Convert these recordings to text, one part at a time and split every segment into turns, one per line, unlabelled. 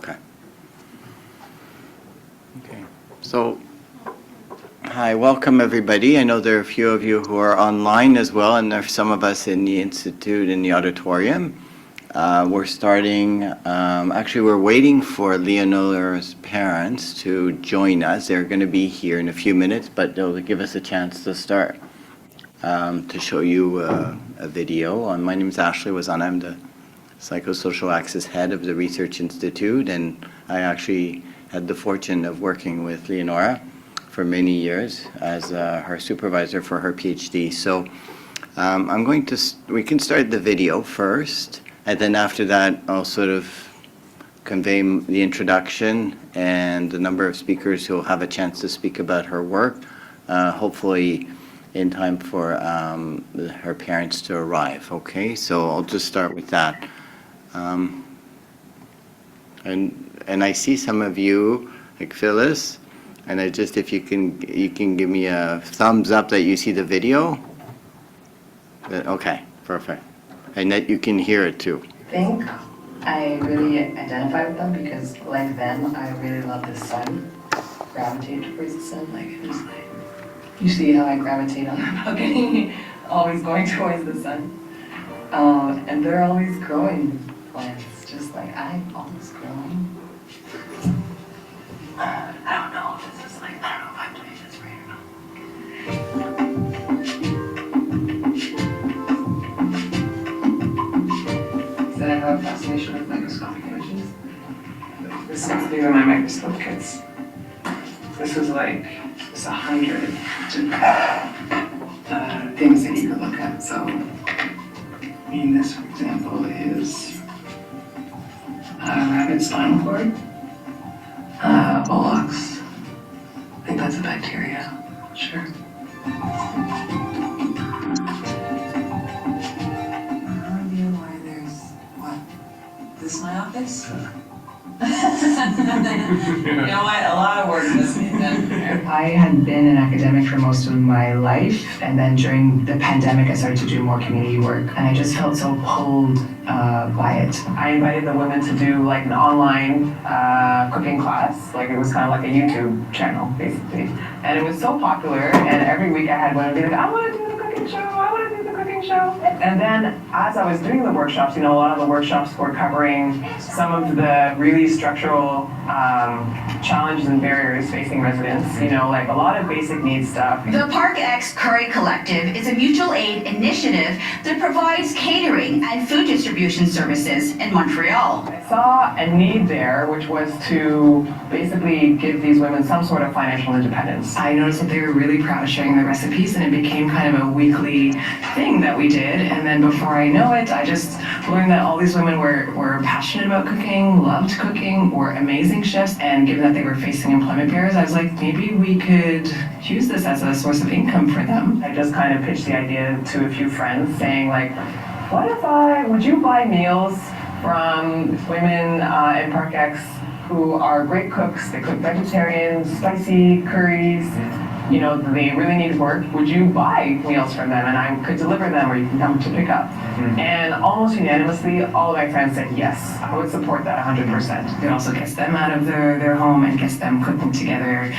Okay. Okay. So, hi, welcome everybody. I know there are a few of you who are online as well, and there are some of us in the Institute in the auditorium. We're starting, actually we're waiting for Leonora's parents to join us. They're going to be here in a few minutes, but they'll give us a chance to start, to show you a video. My name is Ashley Wazan. I'm the Psychosocial Access Head of the Research Institute, and I actually had the fortune of working with Leonora for many years as her supervisor for her PhD. So we can start the video first, and then after that I'll sort of convey the introduction and the number of speakers who will have a chance to speak about her work, hopefully in time for her parents to arrive. Okay, so I'll just start with that. And I see some of you, like Phyllis, and if you can give me a thumbs up that you see the video. Okay, perfect. And that you can hear it too.
I think I really identify with them because, like them, I really love the sun. Gravitate towards the sun. You see how I gravitate on the balcony, always going towards the sun. And they're always growing plants, just like I'm always growing. I don't know if I'm doing this right or not. So I have a fascination with microscopic images. This is these are my microscope kits. This is like just 100 different things that you could look at. So, this, for example, is rabbit spinal cord, bullocks. I think that's a bacteria. Sure. No idea why there's what? This is my office? You know what? A lot of work this week then. I had been an academic for most of my life, and then during the pandemic I started to do more community work, and I just felt so pulled by it. I invited the women to do like an online cooking class, like it was kind of like a YouTube channel basically, and it was so popular, and every week I had women be like, I want to do the cooking show, I want to do the cooking show. And then as I was doing the workshops, a lot of the workshops were covering some of the really structural challenges and barriers facing residents, like a lot of basic needs stuff.
The Park X Curry Collective is a mutual aid initiative that provides catering and food distribution services in Montreal.
I saw a need there, which was to basically give these women some sort of financial independence. I noticed that they were really proud of sharing their recipes, and it became kind of a weekly thing that we did. And then before I know it, I just learned that all these women were passionate about cooking, loved cooking, were amazing chefs, and given that they were facing employment barriers, I was like, maybe we could use this as a source of income for them. I just kind of pitched the idea to a few friends saying like, would you buy meals from women in Park X who are great cooks? They cook vegetarian, spicy curries. They really need work. Would you buy meals from them and I could deliver them, or you can come to pick up? Mm-hmm. And almost unanimously, all of my friends said yes, I would support that 100%. It also gets them out of their home and gets them cooking together,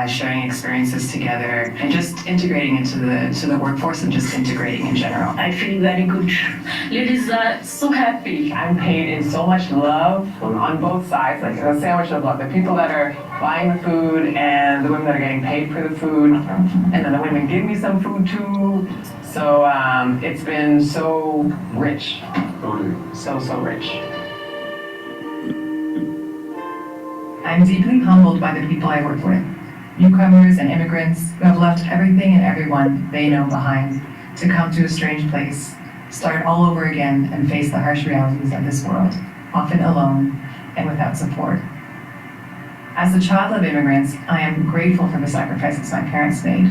sharing experiences together, and just integrating into the workforce and just integrating in general.
I feel very good. Ladies are so happy.
I'm paid in so much love on both sides, like a sandwich of love. The people that are buying the food and the women that are getting paid for the food, and then the women give me some food too. So it's been so rich. So rich. I'm deeply humbled by the people I work with. Newcomers and immigrants who have left everything and everyone they know behind to come to a strange place, start all over again, and face the harsh realities of this world, often alone and without support. As a child of immigrants, I am grateful for the sacrifices my parents made.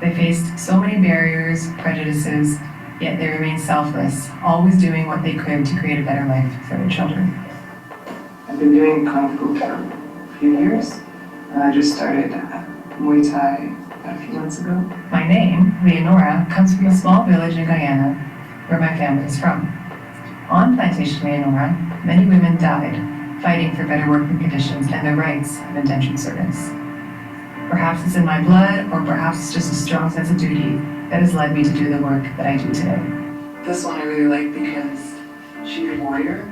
They faced so many barriers, prejudices, yet they remained selfless, always doing what they could to create a better life for their children. I've been doing Kung Fu for a few years. I just started Muay Thai about a few months ago. My name, Leonora, comes from a small village in Guyana, where my family is from. On Plantation Leonora, many women died fighting for better working conditions and the rights of indentured servants. Perhaps it's in my blood, or perhaps it's just a strong sense of duty that has led me to do the work that I do today. This one I really like because she's a warrior.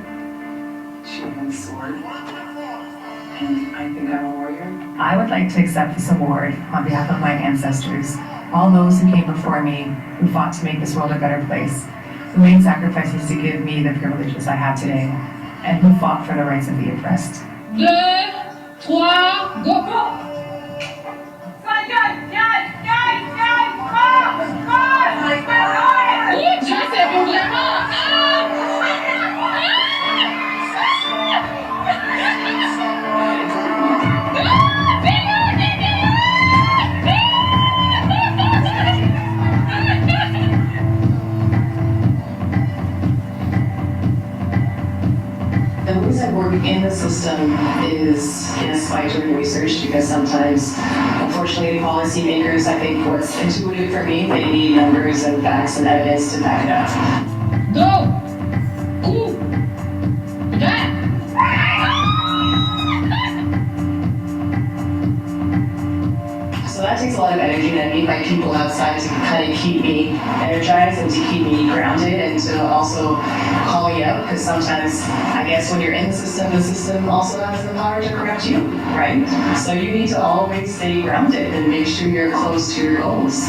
She holds a sword. And I think I'm a warrior. I would like to accept this award on behalf of my ancestors, all those who came before me, who fought to make this world a better place, who made sacrifices to give me the privileges I have today, and who fought for the rights of the oppressed.
2, 3, go!
The reason I work in the system is by doing research, because sometimes, unfortunately, the policymakers, I think what's intuitive for me, they need numbers and facts and evidence to back it up.
Go! Coup! That!
So that takes a lot of energy, and I need my people outside to kind of keep me energized and to keep me grounded and to also call you out, because sometimes I guess when you're in the system also has the power to correct you, right? So you need to always stay grounded and make sure you're close to your goals.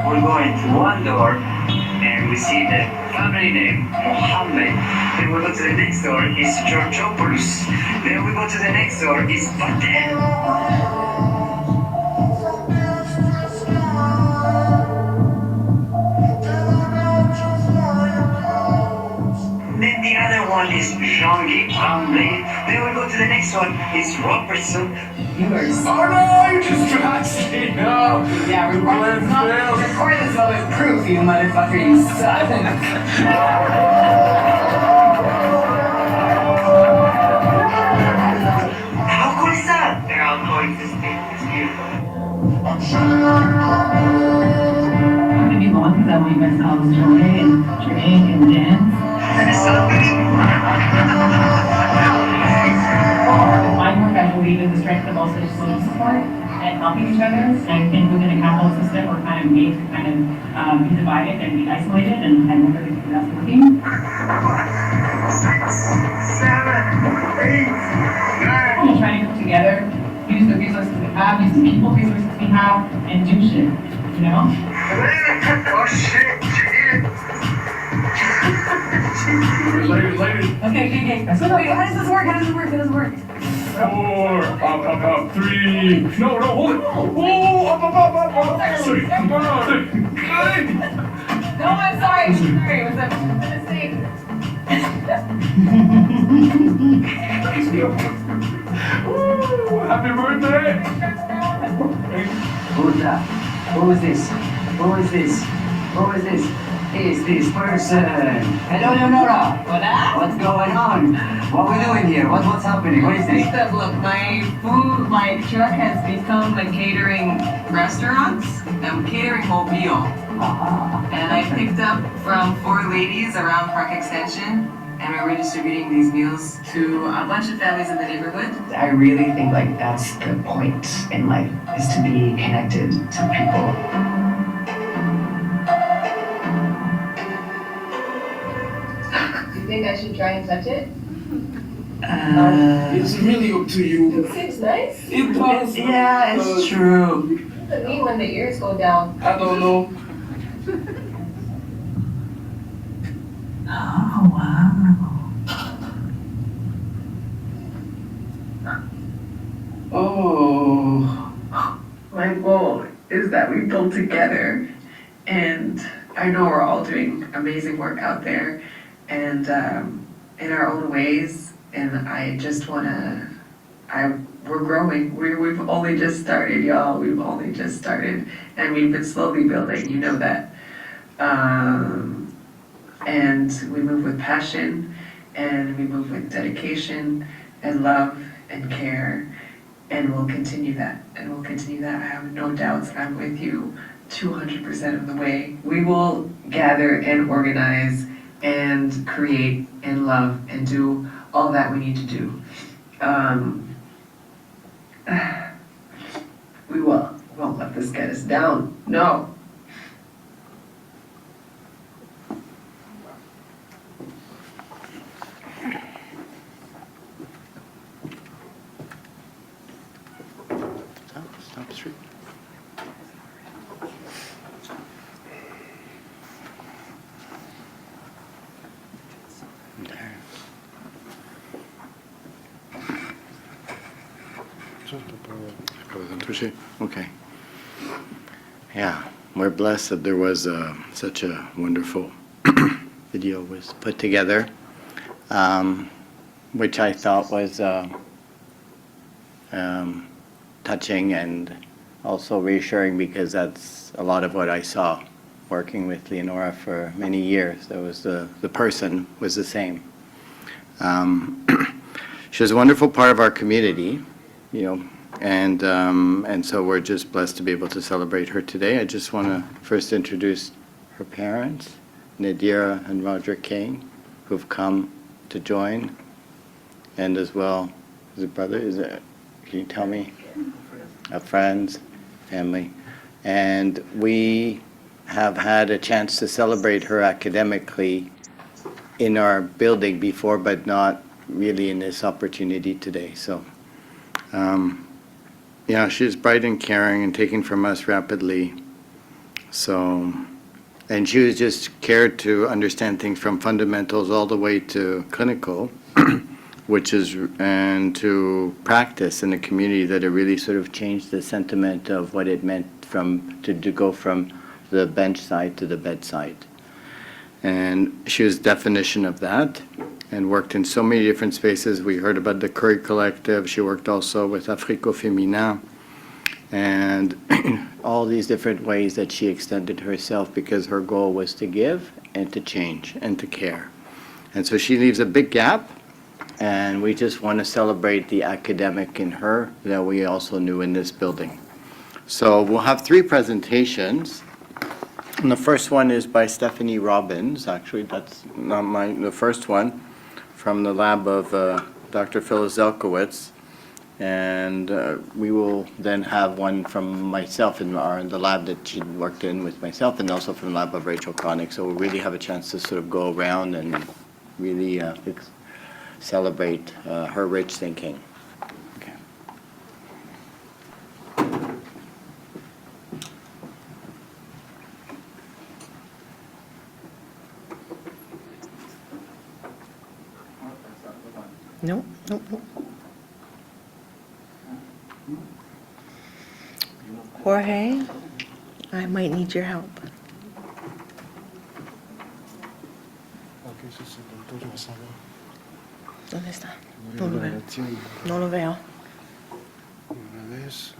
We're going to one door and we see the family name Mohammed. Then we go to the next door, it's Georgopoulos. Then we go to the next door, it's Patel. Then the other one is Jean-Guy Tremblay. Then we go to the next one, it's Robertson.
You are so...
Oh no, you distracted me! No!
Yeah,
The plan failed.
record this moment proof, you motherfucker, you suck.
How cool is that? They're all coexisting. It's beautiful.
Maybe long because I want you guys to all enjoy and drink and dance. My work, I believe, is the strength of also social support and helping each other. And I think within a capitalist system, we're kind of made to kind of be divided and be isolated, and I don't really think that's working.
6, 7, 8, 9.
We're trying to come together, use the resources we have, use the people resources we have, and do shit, you know?
Oh shit, shit.
Ladies.
Okay. So wait, how does this work?
4, up, 3. No, hold it. Oh, up. Sorry, come on.
No, I'm sorry. It was a mistake.
Ooh, happy birthday.
Who's that? Who is this? Who is this? Is this person? Hello, Leonora.
Hola.
What's going on? What are we doing here? What's happening? What is this?
Look, my truck has become a catering restaurant. I'm catering whole meal. And I picked up from 4 ladies around Park Extension, and we're redistributing these meals to a bunch of families in the neighborhood. I really think like that's the point in life, is to be connected to people.
You think I should try and touch it?
It's really up to you.
It seems nice.
It does.
Yeah, it's true.
What does it mean when the ears go down?
I don't know.
Oh, wow.
Oh, my goal is that we build together, and I know we're all doing amazing work out there, and in our own ways, and I just wanna, we're growing. We've only just started, y'all. We've only just started, and we've been slowly building. You know that. and we move with passion, and we move with dedication and love and care, and we'll continue that. And we'll continue that. I have no doubts. I'm with you 200% of the way. We will gather and organize and create and love and do all that we need to do. We won't let this get us down. No.
Stop straight. There. Okay. Yeah, we're blessed that there was such a wonderful video was put together, which I thought was touching and also reassuring, because that's a lot of what I saw working with Leonora for many years. There was the person was the same. She was a wonderful part of our community, you know, and so we're just blessed to be able to celebrate her today. I just want to first introduce her parents, Nadira and Roger Kane, who've come to join, and as well, is it brother? Is it? Can you tell me? Friends, family, and we have had a chance to celebrate her academically in our building before, but not really in this opportunity today. So, yeah, she's bright and caring and taking from us rapidly. So, and she was just cared to understand things from fundamentals all the way to clinical, which is, and to practice in a community that it really sort of changed the sentiment of what it meant to go from the bench side to the bedside. And she was definition of that and worked in so many different spaces. We heard about the Curry Collective. She worked also with Africo Femina and all these different ways that she extended herself, because her goal was to give and to change and to care. And so she leaves a big gap. And we just want to celebrate the academic in her that we also knew in this building. So we'll have 3 presentations. And the first one is by Stephanie Robbins. Actually, that's not the first one, from the lab of Dr. Phyllis Zelkowitz. And we will then have one from myself in the lab that she worked in with myself, and also from the lab of Rachel Connick. So we'll really have a chance to sort of go around and really celebrate her rich thinking. Okay.
No. Jorge, I might need your help. ¿Dónde está? No lo veo. No lo veo.
Una vez.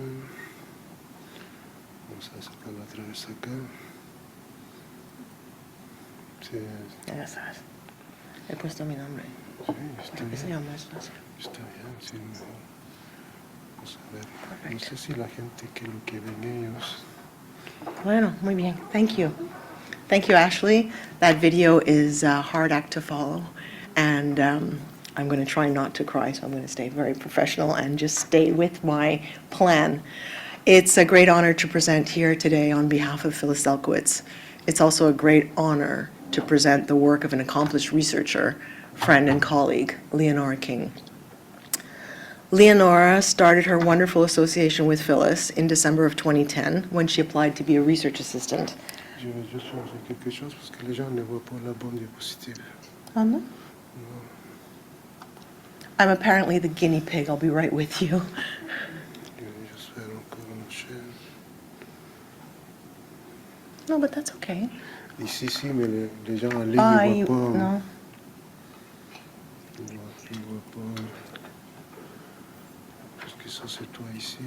Vamos a sacarlo otra vez acá. Sí.
Ya sabes. He puesto mi nombre.
Sí, está
¿Para qué se
bien.
llama eso?
Está bien, sí. Vamos a ver. No sé si la gente que lo que ven ellos.
Bueno, muy bien. Thank you. Thank you, Ashley. That video is a hard act to follow. And I'm going to try not to cry, so I'm going to stay very professional and just stay with my plan. It's a great honor to present here today on behalf of Phyllis Zelkowitz. It's also a great honor to present the work of an accomplished researcher, friend and colleague, Leonora King. Leonora started her wonderful association with Phyllis in December of 2010 when she applied to be a research assistant.
Je vais juste changer quelque chose parce que les gens ne voient pas la bonne diapositive.
Oh, no? I'm apparently the guinea pig. I'll be right with you.
Je vais juste faire encore une chaîne.
No, but that's okay.
Ici, si, mais les gens en ligne ne voient pas.
No.
Ils voient pas. Parce que ça, c'est toi ici.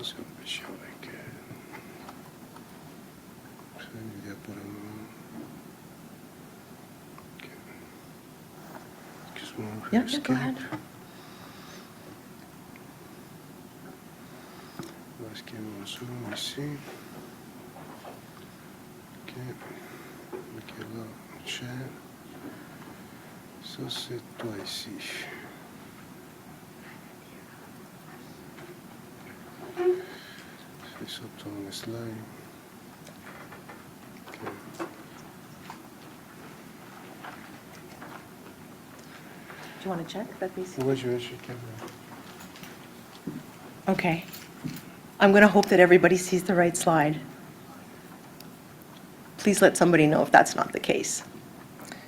C'est un peu chiant avec. Iría por okay. Just move
Yeah,
her
yeah, go ahead.
Let's give him a zoom, ici. Ok. Ok, là, chat. Ça, c'est toi ici. C'est ça ton slide. Ok.
Do you want to check that these?
Ouais, je vais checker.
Okay. I'm going to hope that everybody sees the right slide. Please let somebody know if that's not the case.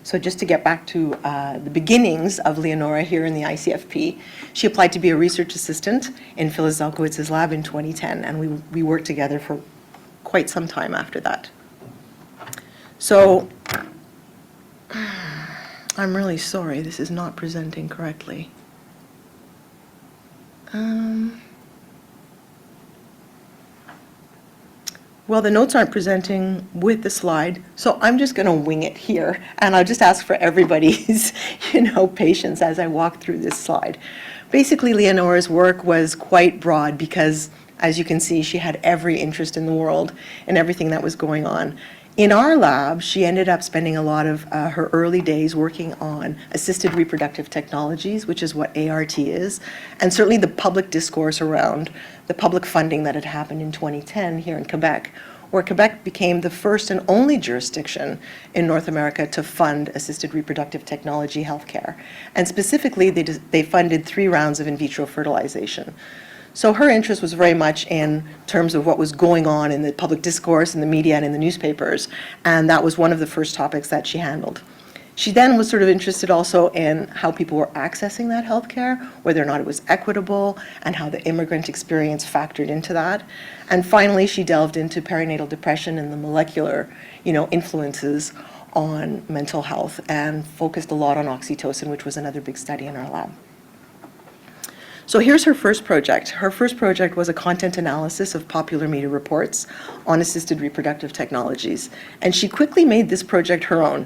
So just to get back to the beginnings of Leonora here in the ICFP, she applied to be a research assistant in Phyllis Zelkowitz's lab in 2010, and we worked together for quite some time after that. So I'm really sorry, this is not presenting correctly. Well, the notes aren't presenting with the slide, so I'm just going to wing it here, and I'll just ask for everybody's, patience as I walk through this slide. Basically, Leonora's work was quite broad because, as you can see, she had every interest in the world and everything that was going on. In our lab, she ended up spending a lot of her early days working on assisted reproductive technologies, which is what ART is, and certainly the public discourse around the public funding that had happened in 2010 here in Quebec, where Quebec became the first and only jurisdiction in North America to fund assisted reproductive technology healthcare. And specifically, they funded 3 rounds of in vitro fertilization. So her interest was very much in terms of what was going on in the public discourse, in the media, and in the newspapers, and that was one of the first topics that she handled. She then was sort of interested also in how people were accessing that healthcare, whether or not it was equitable, and how the immigrant experience factored into that. And finally, she delved into perinatal depression and the molecular, influences on mental health, and focused a lot on oxytocin, which was another big study in our lab. So here's her first project. Her first project was a content analysis of popular media reports on assisted reproductive technologies. And she quickly made this project her own.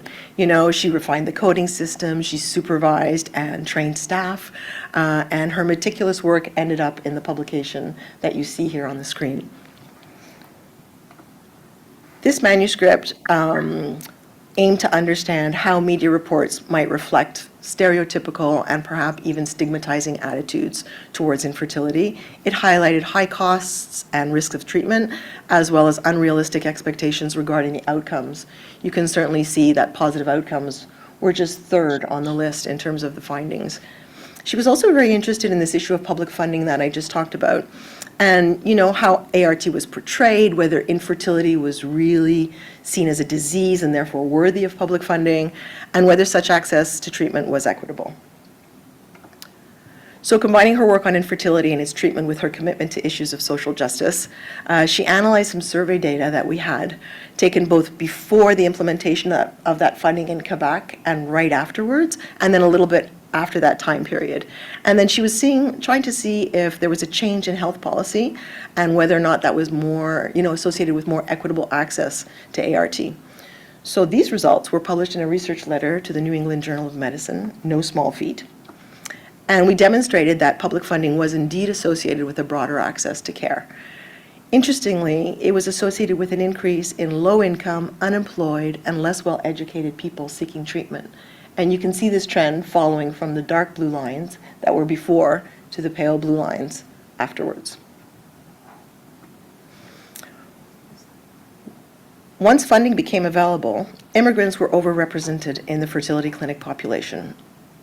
She refined the coding system, she supervised and trained staff, and her meticulous work ended up in the publication that you see here on the screen. This manuscript aimed to understand how media reports might reflect stereotypical and perhaps even stigmatizing attitudes towards infertility. It highlighted high costs and risks of treatment, as well as unrealistic expectations regarding the outcomes. You can certainly see that positive outcomes were just third on the list in terms of the findings. She was also very interested in this issue of public funding that I just talked about, and how ART was portrayed, whether infertility was really seen as a disease and therefore worthy of public funding, and whether such access to treatment was equitable. So combining her work on infertility and its treatment with her commitment to issues of social justice, she analyzed some survey data that we had taken both before the implementation of that funding in Quebec and right afterwards, and then a little bit after that time period. And then she was trying to see if there was a change in health policy and whether or not that was more, associated with more equitable access to ART. So these results were published in a research letter to the New England Journal of Medicine, no small feat. And we demonstrated that public funding was indeed associated with a broader access to care. Interestingly, it was associated with an increase in low-income, unemployed, and less well-educated people seeking treatment. And you can see this trend following from the dark blue lines that were before to the pale blue lines afterwards. Once funding became available, immigrants were overrepresented in the fertility clinic population.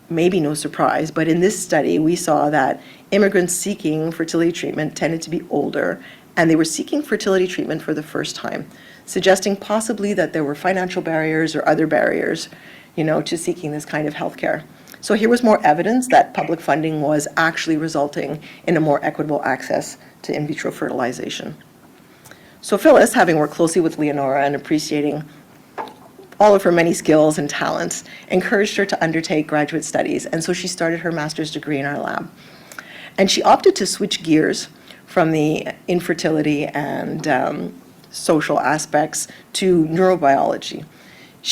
Maybe no surprise, but in this study we saw that immigrants seeking fertility treatment tended to be older, and they were seeking fertility treatment for the first time, suggesting possibly that there were financial barriers or other barriers to seeking this kind of healthcare. So here was more evidence that public funding was actually resulting in a more equitable access to in vitro fertilization. So Phyllis, having worked closely with Leonora and appreciating all of her many skills and talents, encouraged her to undertake graduate studies, and so she started her master's degree in our lab. And she opted to switch gears from the infertility and social aspects to neurobiology.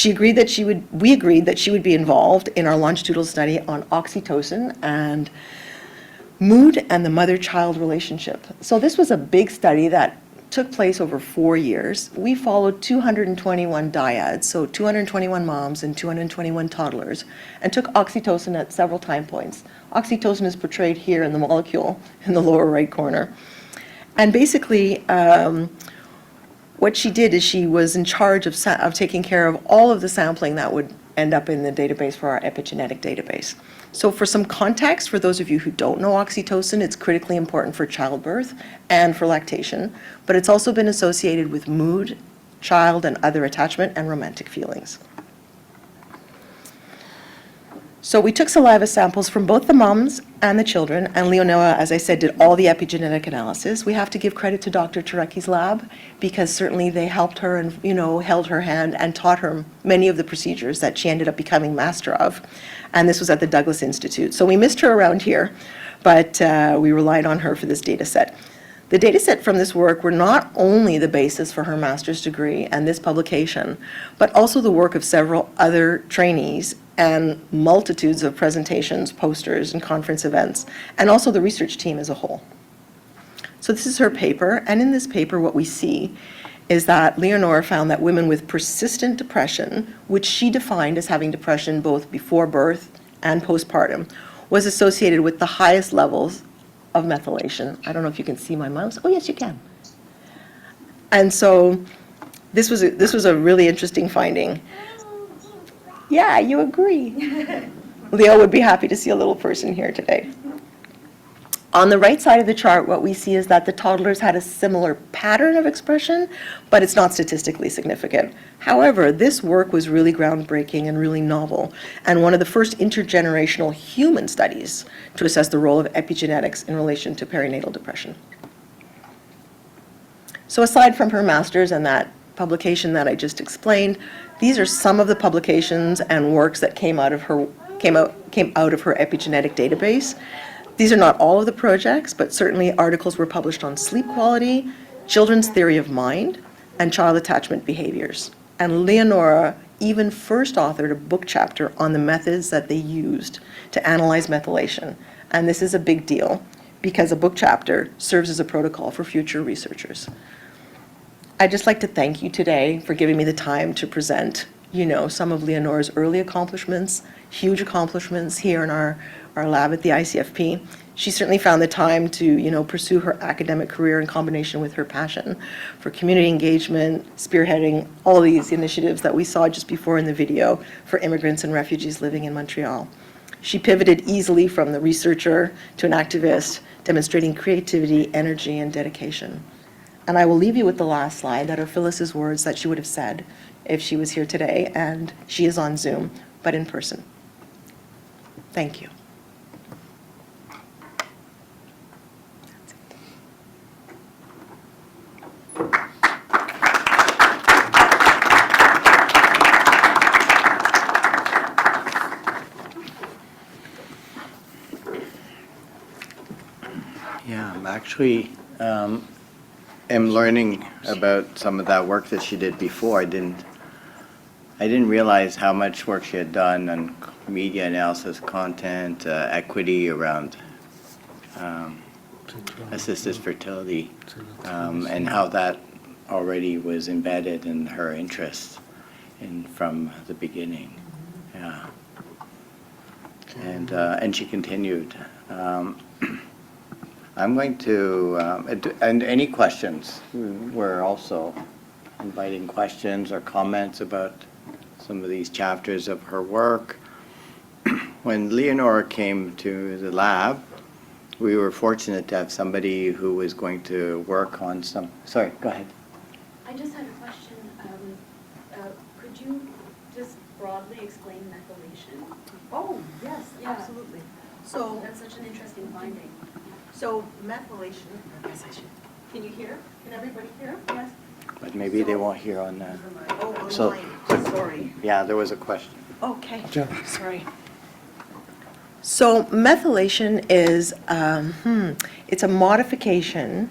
We agreed that she would be involved in our longitudinal study on oxytocin and mood and the mother-child relationship. So this was a big study that took place over 4 years. We followed 221 dyads, so 221 moms and 221 toddlers, and took oxytocin at several time points. Oxytocin is portrayed here in the molecule in the lower right corner. And basically, what she did is she was in charge of taking care of all of the sampling that would end up in the database for our epigenetic database. So for some context, for those of you who don't know oxytocin, it's critically important for childbirth and for lactation, but it's also been associated with mood, child and other attachment, and romantic feelings. So we took saliva samples from both the moms and the children, and Leonora, as I said, did all the epigenetic analysis. We have to give credit to Dr. Tareki's lab, because certainly they helped her and, held her hand and taught her many of the procedures that she ended up becoming master of. And this was at the Douglas Institute. So we missed her around here, but we relied on her for this data set. The data set from this work were not only the basis for her master's degree and this publication, but also the work of several other trainees and multitudes of presentations, posters, and conference events, and also the research team as a whole. So this is her paper, and in this paper what we see is that Leonora found that women with persistent depression, which she defined as having depression both before birth and postpartum, was associated with the highest levels of methylation. I don't know if you can see my mouse. Oh, yes, you can. And so this was a really interesting finding. Yeah, you agree. Leo would be happy to see a little person here today. On the right side of the chart, what we see is that the toddlers had a similar pattern of expression, but it's not statistically significant. However, this work was really groundbreaking and really novel, and one of the first intergenerational human studies to assess the role of epigenetics in relation to perinatal depression. So aside from her master's and that publication that I just explained, these are some of the publications and works that came out of her epigenetic database. These are not all of the projects, but certainly articles were published on sleep quality, children's theory of mind, and child attachment behaviors. And Leonora even first authored a book chapter on the methods that they used to analyze methylation. And this is a big deal because a book chapter serves as a protocol for future researchers. I'd just like to thank you today for giving me the time to present, some of Leonora's early accomplishments, huge accomplishments here in our lab at the ICFP. She certainly found the time to, pursue her academic career in combination with her passion for community engagement, spearheading all these initiatives that we saw just before in the video for immigrants and refugees living in Montreal. She pivoted easily from the researcher to an activist, demonstrating creativity, energy, and dedication. And I will leave you with the last slide that are Phyllis's words that she would have said if she was here today, and she is on Zoom, but in person. Thank you.
Yeah, I'm actually am learning about some of that work that she did before. I didn't realize how much work she had done on media analysis, content, equity around assisted fertility, and how that already was embedded in her interest from the beginning. Yeah, and she continued. I'm going to, and any questions, we're also inviting questions or comments about some of these chapters of her work. When Leonora came to the lab, we were fortunate to have somebody who was going to work on some, sorry, go ahead.
I just had a question. Could you just broadly explain methylation?
Oh, yes,
Yeah.
absolutely. So
That's such an interesting finding.
So methylation, I guess I should, can you hear? Can everybody hear? Yes.
But maybe they won't hear on that.
Oh, online,
So-
sorry.
Yeah, there was a question.
Okay,
Yeah.
sorry. So methylation is, it's a modification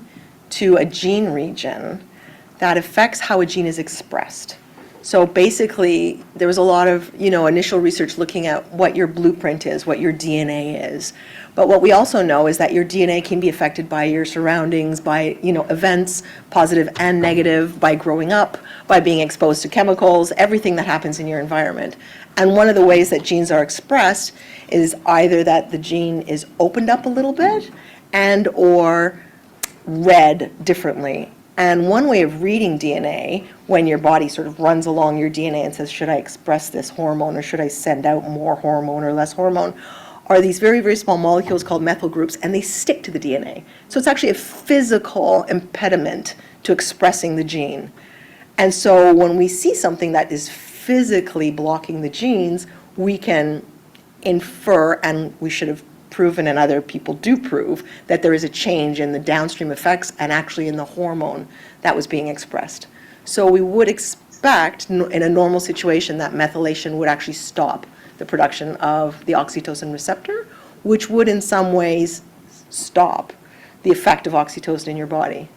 to a gene region that affects how a gene is expressed. So basically, there was a lot of, initial research looking at what your blueprint is, what your DNA is. But what we also know is that your DNA can be affected by your surroundings, by, events, positive and negative, by growing up, by being exposed to chemicals, everything that happens in your environment. And one of the ways that genes are expressed is either that the gene is opened up a little bit and or read differently. And one way of reading DNA, when your body sort of runs along your DNA and says, should I express this hormone or should I send out more hormone or less hormone, are these very, very small molecules called methyl groups, and they stick to the DNA. So it's actually a physical impediment to expressing the gene. And so when we see something that is physically blocking the genes, we can infer, and we should have proven, and other people do prove, that there is a change in the downstream effects and actually in the hormone that was being expressed. So we would expect in a normal situation that methylation would actually stop the production of the oxytocin receptor, which would in some ways stop the effect of oxytocin in your body.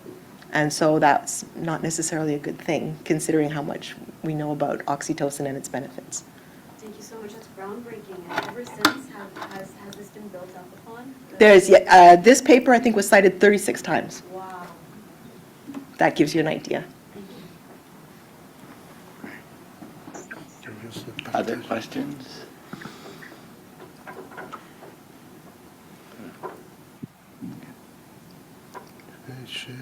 And so that's not necessarily a good thing, considering how much we know about oxytocin and its benefits.
Thank you so much. That's groundbreaking. And ever since, has this been built up upon?
This paper, I think, was cited 36 times.
Wow.
That gives you an idea.
Other questions?
Share.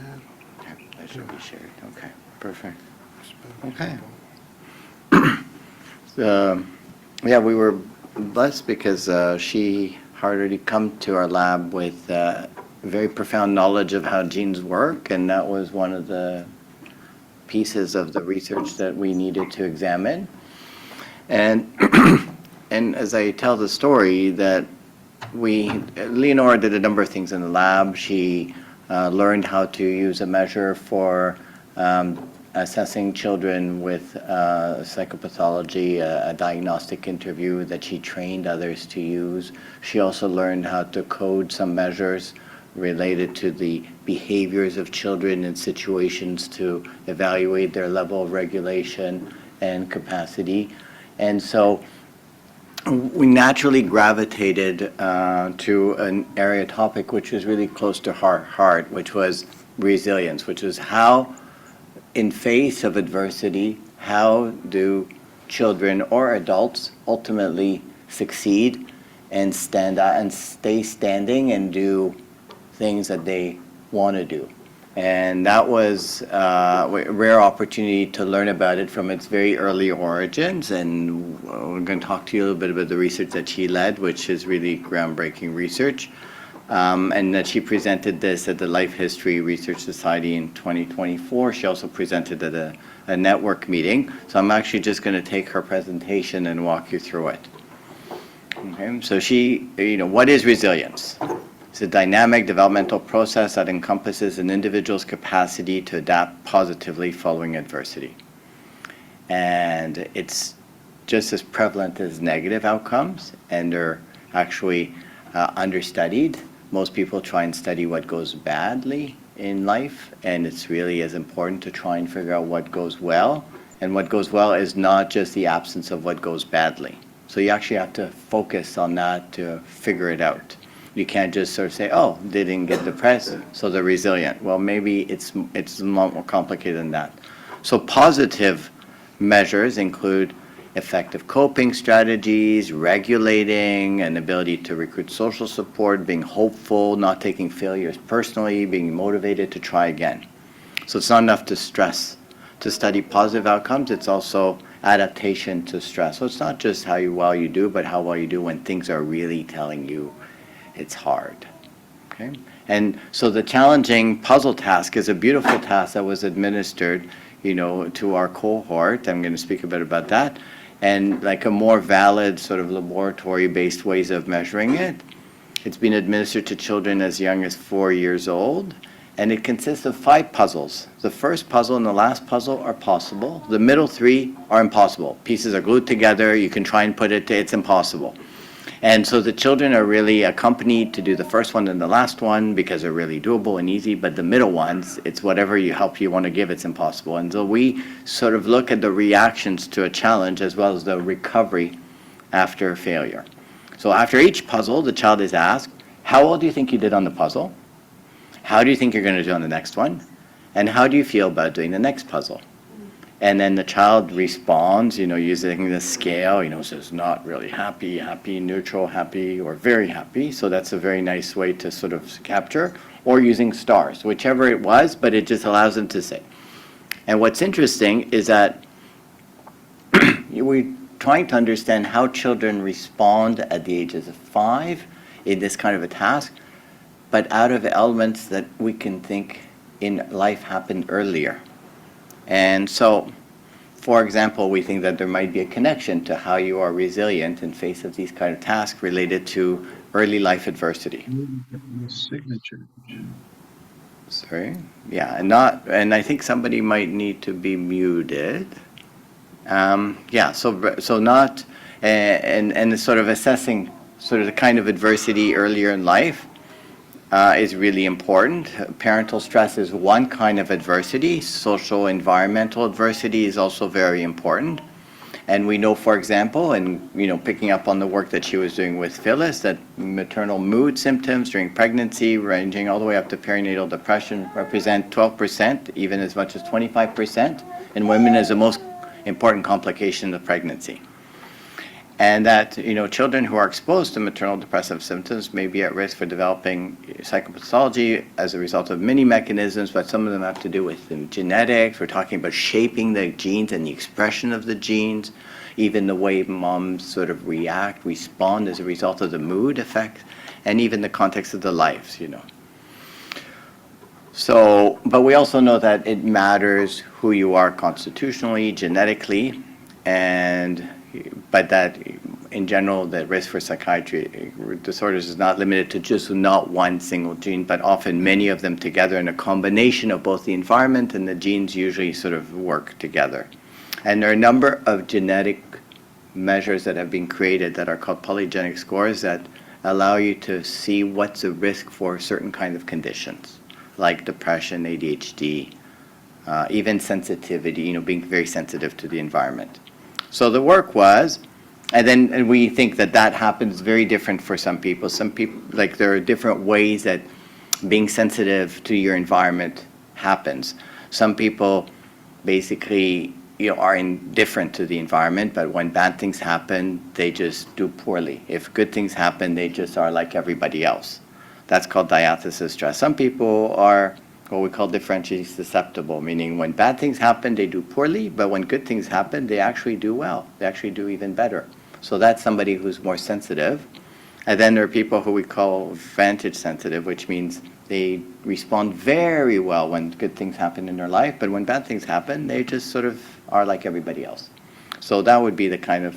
That should be shared. Okay, perfect. Okay. Yeah, we were blessed because she had already come to our lab with very profound knowledge of how genes work, and that was one of the pieces of the research that we needed to examine. And and as I tell the story, that Leonora did a number of things in the lab. She learned how to use a measure for assessing children with psychopathology, a diagnostic interview that she trained others to use. She also learned how to code some measures related to the behaviors of children in situations to evaluate their level of regulation and capacity. And so we naturally gravitated to an area topic which was really close to her heart, which was resilience, which was how, in face of adversity, how do children or adults ultimately succeed and stand out and stay standing and do things that they want to do. And that was a rare opportunity to learn about it from its very early origins. And we're going to talk to you a little bit about the research that she led, which is really groundbreaking research. And that she presented this at the Life History Research Society in 2024. She also presented at a network meeting. So I'm actually just going to take her presentation and walk you through it. Okay, so what is resilience? It's a dynamic developmental process that encompasses an individual's capacity to adapt positively following adversity. And it's just as prevalent as negative outcomes, and they're actually understudied. Most people try and study what goes badly in life, and it's really as important to try and figure out what goes well. And what goes well is not just the absence of what goes badly. So you actually have to focus on that to figure it out. You can't just sort of say, oh, they didn't get depressed, so they're resilient. Well, maybe it's a lot more complicated than that. So positive measures include effective coping strategies, regulating, an ability to recruit social support, being hopeful, not taking failures personally, being motivated to try again. So it's not enough to study positive outcomes, it's also adaptation to stress. So it's not just how well you do, but how well you do when things are really telling you it's hard. Okay? And so the challenging puzzle task is a beautiful task that was administered, to our cohort. I'm going to speak a bit about that. And like a more valid sort of laboratory-based ways of measuring it. It's been administered to children as young as 4 years old. And it consists of 5 puzzles. The first puzzle and the last puzzle are possible. The middle 3 are impossible. Pieces are glued together. You can try and put it's impossible. And so the children are really accompanied to do the first one and the last one because they're really doable and easy, but the middle ones, it's whatever you help you want to give, it's impossible. And so we sort of look at the reactions to a challenge as well as the recovery after failure. So after each puzzle, the child is asked, how well do you think you did on the puzzle? How do you think you're going to do on the next one? And how do you feel about doing the next puzzle? And then the child responds, using the scale, says not really happy, happy, neutral, happy, or very happy. So that's a very nice way to sort of capture, or using stars, whichever it was, but it just allows them to say. And what's interesting is that we're trying to understand how children respond at the ages of 5 in this kind of a task, but out of elements that we can think in life happened earlier. And so, for example, we think that there might be a connection to how you are resilient in face of these kind of tasks related to early life adversity.
Signature.
Sorry? Yeah, and I think somebody might need to be muted. Yeah, so not, and sort of assessing sort of the kind of adversity earlier in life is really important. Parental stress is one kind of adversity. Social environmental adversity is also very important. And we know, for example, and picking up on the work that she was doing with Phyllis, that maternal mood symptoms during pregnancy, ranging all the way up to perinatal depression, represent 12%, even as much as 25% in women as the most important complication of pregnancy. And that, children who are exposed to maternal depressive symptoms may be at risk for developing psychopathology as a result of many mechanisms, but some of them have to do with genetics. We're talking about shaping the genes and the expression of the genes, even the way moms sort of respond as a result of the mood effect, and even the context of the lives, So, but we also know that it matters who you are constitutionally, genetically, but that in general, the risk for psychiatry disorders is not limited to just not one single gene, but often many of them together, and a combination of both the environment and the genes usually sort of work together. And there are a number of genetic measures that have been created that are called polygenic scores that allow you to see what's a risk for certain kind of conditions, like depression, ADHD, even sensitivity, being very sensitive to the environment. So the work was, and we think that happens very different for some people. Some people, like there are different ways that being sensitive to your environment happens. Some people basically, are indifferent to the environment, but when bad things happen, they just do poorly. If good things happen, they just are like everybody else. That's called diathesis stress. Some people are what we call differentially susceptible, meaning when bad things happen, they do poorly, but when good things happen, they actually do well. They actually do even better. So that's somebody who's more sensitive. And then there are people who we call vantage sensitive, which means they respond very well when good things happen in their life, but when bad things happen, they just sort of are like everybody else. So that would be the kind of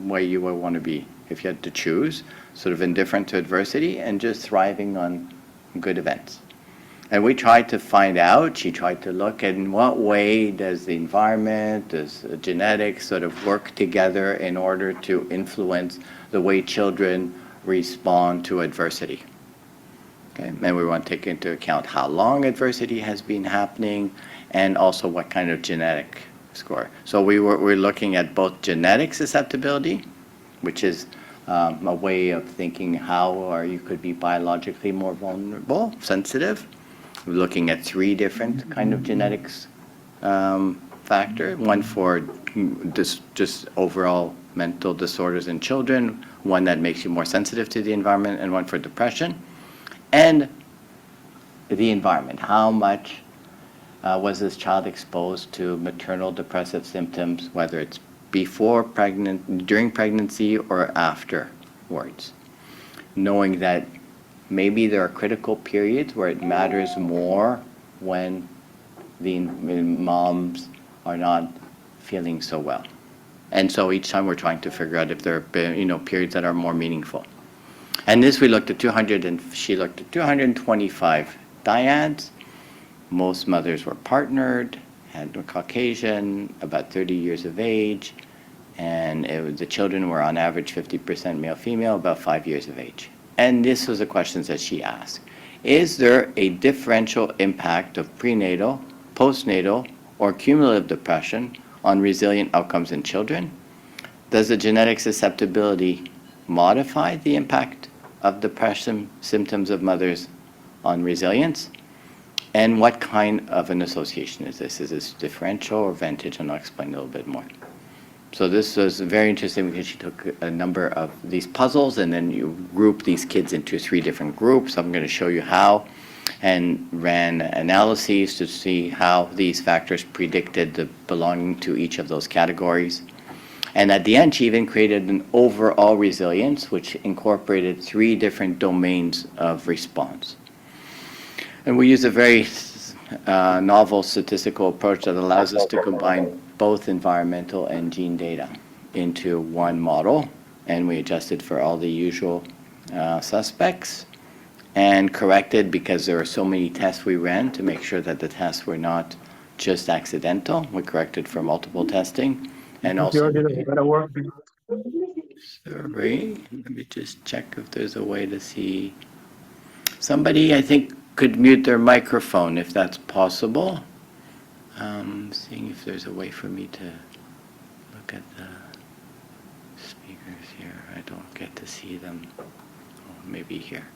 way you would want to be if you had to choose, sort of indifferent to adversity and just thriving on good events. And we tried to find out, she tried to look at in what way does the environment, does genetics sort of work together in order to influence the way children respond to adversity. Okay? And we want to take into account how long adversity has been happening and also what kind of genetic score. So we're looking at both genetic susceptibility, which is a way of thinking how you could be biologically more vulnerable, sensitive. We're looking at 3 different kind of genetics factor, one for just overall mental disorders in children, one that makes you more sensitive to the environment, and one for depression. And the environment, how much was this child exposed to maternal depressive symptoms, whether it's during pregnancy or afterwards, knowing that maybe there are critical periods where it matters more when the moms are not feeling so well. And so each time we're trying to figure out if there are periods that are more meaningful. And this she looked at 225 dyads. Most mothers were partnered, were Caucasian, about 30 years of age, And the children were on average 50% male-female, about 5 years of age. And this was the questions that she asked. Is there a differential impact of prenatal, postnatal, or cumulative depression on resilient outcomes in children? Does the genetic susceptibility modify the impact of depression symptoms of mothers on resilience? And what kind of an association is this? Is this differential or vintage? And I'll explain a little bit more. So this was very interesting because she took a number of these puzzles and then you group these kids into 3 different groups. I'm going to show you how, and ran analyses to see how these factors predicted the belonging to each of those categories. And at the end, she even created an overall resilience, which incorporated 3 different domains of response. And we use a very novel statistical approach that allows us to combine both environmental and gene data into one model. And we adjusted for all the usual suspects and corrected because there were so many tests we ran to make sure that the tests were not just accidental. We corrected for multiple testing. And also, sorry, let me just check if there's a way to see. Somebody, I think, could mute their microphone if that's possible. Seeing if there's a way for me to look at the speakers here. I don't get to see them. Oh, maybe here.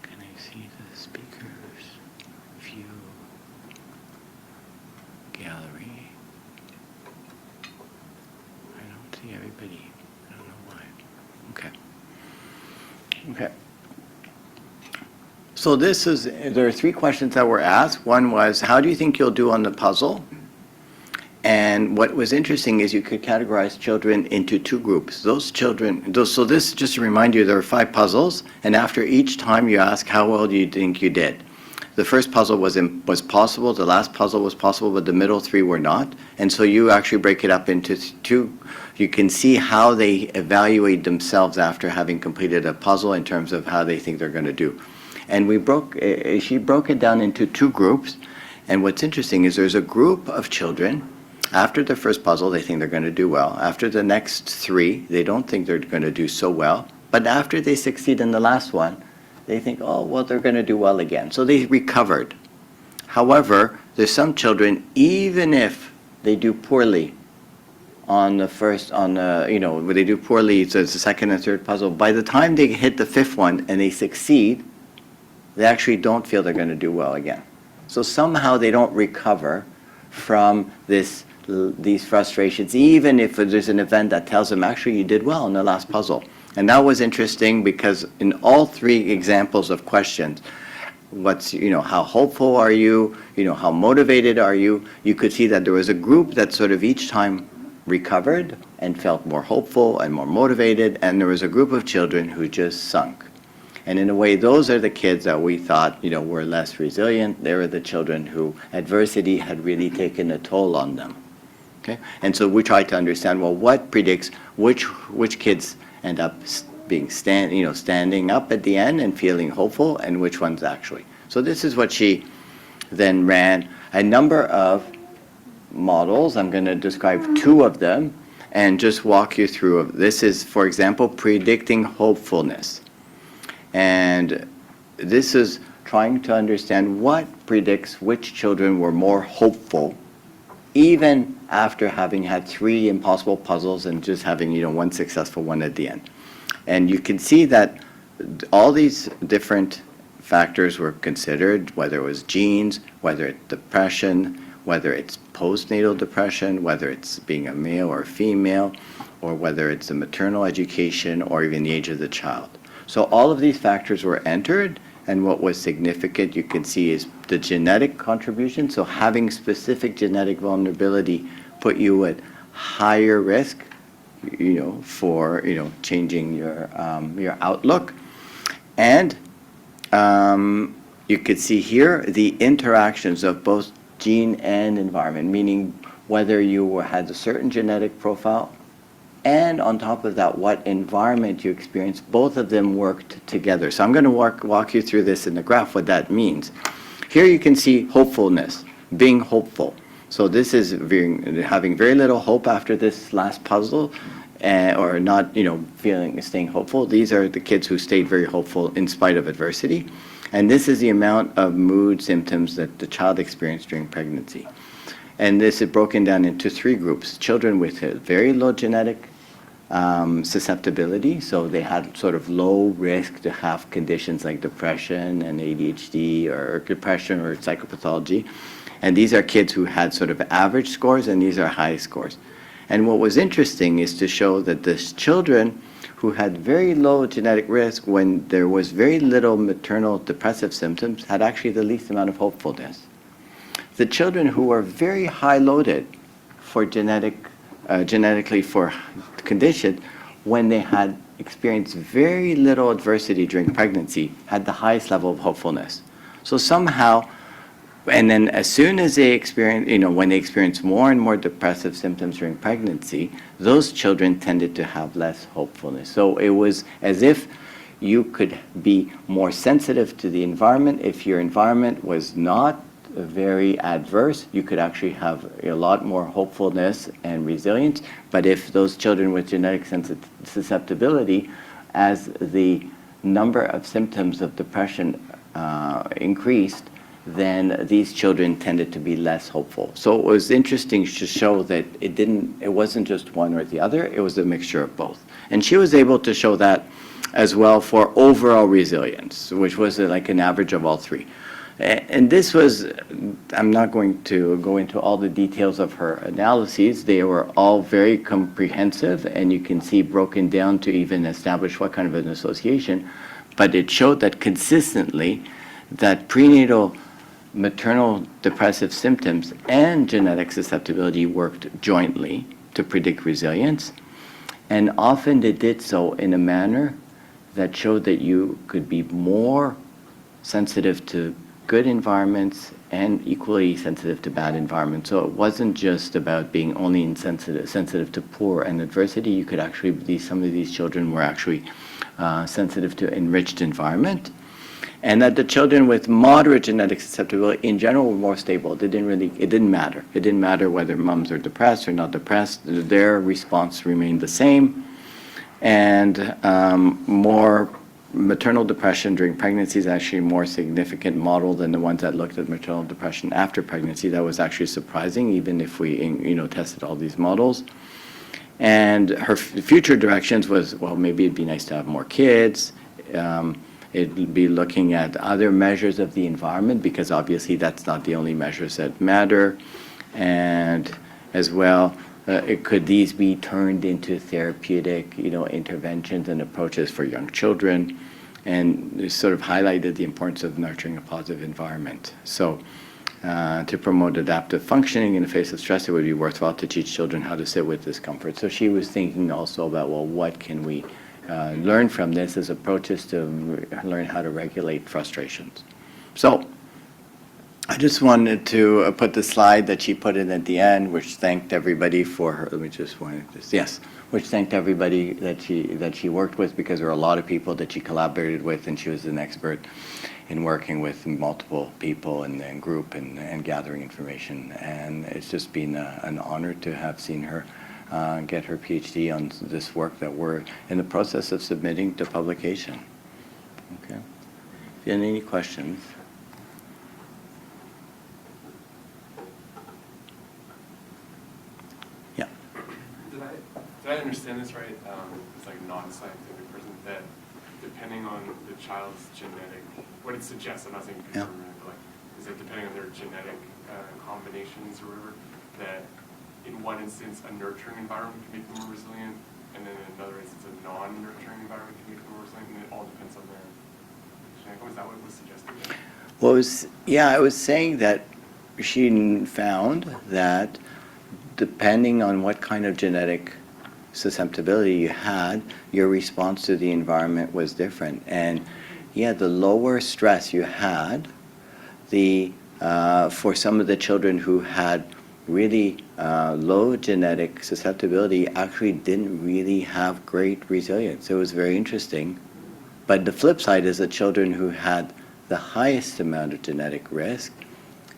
Can I see the speakers? View. Gallery. I don't see everybody. I don't know why. Okay. Okay. So there are 3 questions that were asked. One was, how do you think you'll do on the puzzle? And what was interesting is you could categorize children into 2 groups. So this, just to remind you, there are 5 puzzles, and after each time you ask, how well do you think you did? The first puzzle was possible, the last puzzle was possible, but the middle 3 were not. And so you actually break it up into 2. You can see how they evaluate themselves after having completed a puzzle in terms of how they think they're going to do. And she broke it down into 2 groups. And what's interesting is there's a group of children, after the first puzzle, they think they're going to do well. After the next 3, they don't think they're going to do so well. But after they succeed in the last one, they think, oh, well, they're going to do well again. So they recovered. However, there's some children, even if they do poorly on the first, when they do poorly, so it's the second and third puzzle, by the time they hit the 5th one and they succeed, they actually don't feel they're going to do well again. So somehow they don't recover from these frustrations, even if there's an event that tells them, actually, you did well in the last puzzle. And that was interesting because in all 3 examples of questions, how hopeful are you, how motivated are you, you could see that there was a group that sort of each time recovered and felt more hopeful and more motivated, and there was a group of children who just sunk. And in a way, those are the kids that we thought, were less resilient. They were the children who adversity had really taken a toll on them. Okay? And so we tried to understand, well, what predicts which kids end up standing up at the end and feeling hopeful, and which ones actually. So this is what she then ran a number of models. I'm going to describe 2 of them and just walk you through. This is, for example, predicting hopefulness. And this is trying to understand what predicts which children were more hopeful, even after having had 3 impossible puzzles and just having, 1 successful one at the end. And you can see that all these different factors were considered, whether it was genes, whether it's depression, whether it's postnatal depression, whether it's being a male or a female, or whether it's a maternal education, or even the age of the child. So all of these factors were entered, and what was significant, you can see, is the genetic contribution. So having specific genetic vulnerability put you at higher risk, for changing your outlook. And you could see here the interactions of both gene and environment, meaning whether you had a certain genetic profile, and on top of that, what environment you experienced. Both of them worked together. So I'm going to walk you through this in the graph, what that means. Here you can see hopefulness, being hopeful. So this is having very little hope after this last puzzle, or not, staying hopeful. These are the kids who stayed very hopeful in spite of adversity. And this is the amount of mood symptoms that the child experienced during pregnancy. And this is broken down into 3 groups. Children with a very low genetic susceptibility, so they had sort of low risk to have conditions like depression and ADHD or depression or psychopathology. And these are kids who had sort of average scores, and these are high scores. And what was interesting is to show that the children who had very low genetic risk when there was very little maternal depressive symptoms had actually the least amount of hopefulness. The children who were very high loaded for genetically for condition, when they had experienced very little adversity during pregnancy, had the highest level of hopefulness. So somehow, and then as soon as they experience, when they experience more and more depressive symptoms during pregnancy, those children tended to have less hopefulness. So it was as if you could be more sensitive to the environment. If your environment was not very adverse, you could actually have a lot more hopefulness and resilience. But if those children with genetic susceptibility, as the number of symptoms of depression increased, then these children tended to be less hopeful. So it was interesting to show that it wasn't just one or the other, it was a mixture of both. And she was able to show that as well for overall resilience, which was like an average of all 3. And this was, I'm not going to go into all the details of her analyses. They were all very comprehensive, and you can see broken down to even establish what kind of an association. But it showed that consistently that prenatal maternal depressive symptoms and genetic susceptibility worked jointly to predict resilience. And often they did so in a manner that showed that you could be more sensitive to good environments and equally sensitive to bad environments. So it wasn't just about being only sensitive to poor and adversity. You could actually, some of these children were actually sensitive to enriched environment. And that the children with moderate genetic susceptibility in general were more stable. It didn't matter. It didn't matter whether moms are depressed or not depressed. Their response remained the same. And more maternal depression during pregnancy is actually a more significant model than the ones that looked at maternal depression after pregnancy. That was actually surprising, even if we tested all these models. And her future directions was, well, maybe it'd be nice to have more kids. It'd be looking at other measures of the environment, because obviously that's not the only measures that matter. And as well, could these be turned into therapeutic, interventions and approaches for young children? And it sort of highlighted the importance of nurturing a positive environment. So to promote adaptive functioning in the face of stress, it would be worthwhile to teach children how to sit with discomfort. So she was thinking also about, well, what can we learn from this as approaches to learn how to regulate frustrations. So I just wanted to put the slide that she put in at the end, which thanked everybody for her. Let me just wanted this. Yes, which thanked everybody that she worked with, because there were a lot of people that she collaborated with, and she was an expert in working with multiple people and group and gathering information. And it's just been an honor to have seen her get her PhD on this work that we're in the process of submitting to publication. Okay. If you have any questions. Yeah.
Did I understand this right? It's like a non-scientific person, that depending on the child's genetic, what it suggests, I'm not saying confirm it, but is that depending on their genetic combinations or whatever, that in one instance, a nurturing environment can make them more resilient, and then in another instance, a non-nurturing environment can make them more resilient, and it all depends on their genetic. Was that what was suggested?
Well, I was saying that she found that depending on what kind of genetic susceptibility you had, your response to the environment was different. And the lower stress you had, for some of the children who had really low genetic susceptibility actually didn't really have great resilience. It was very interesting. But the flip side is that children who had the highest amount of genetic risk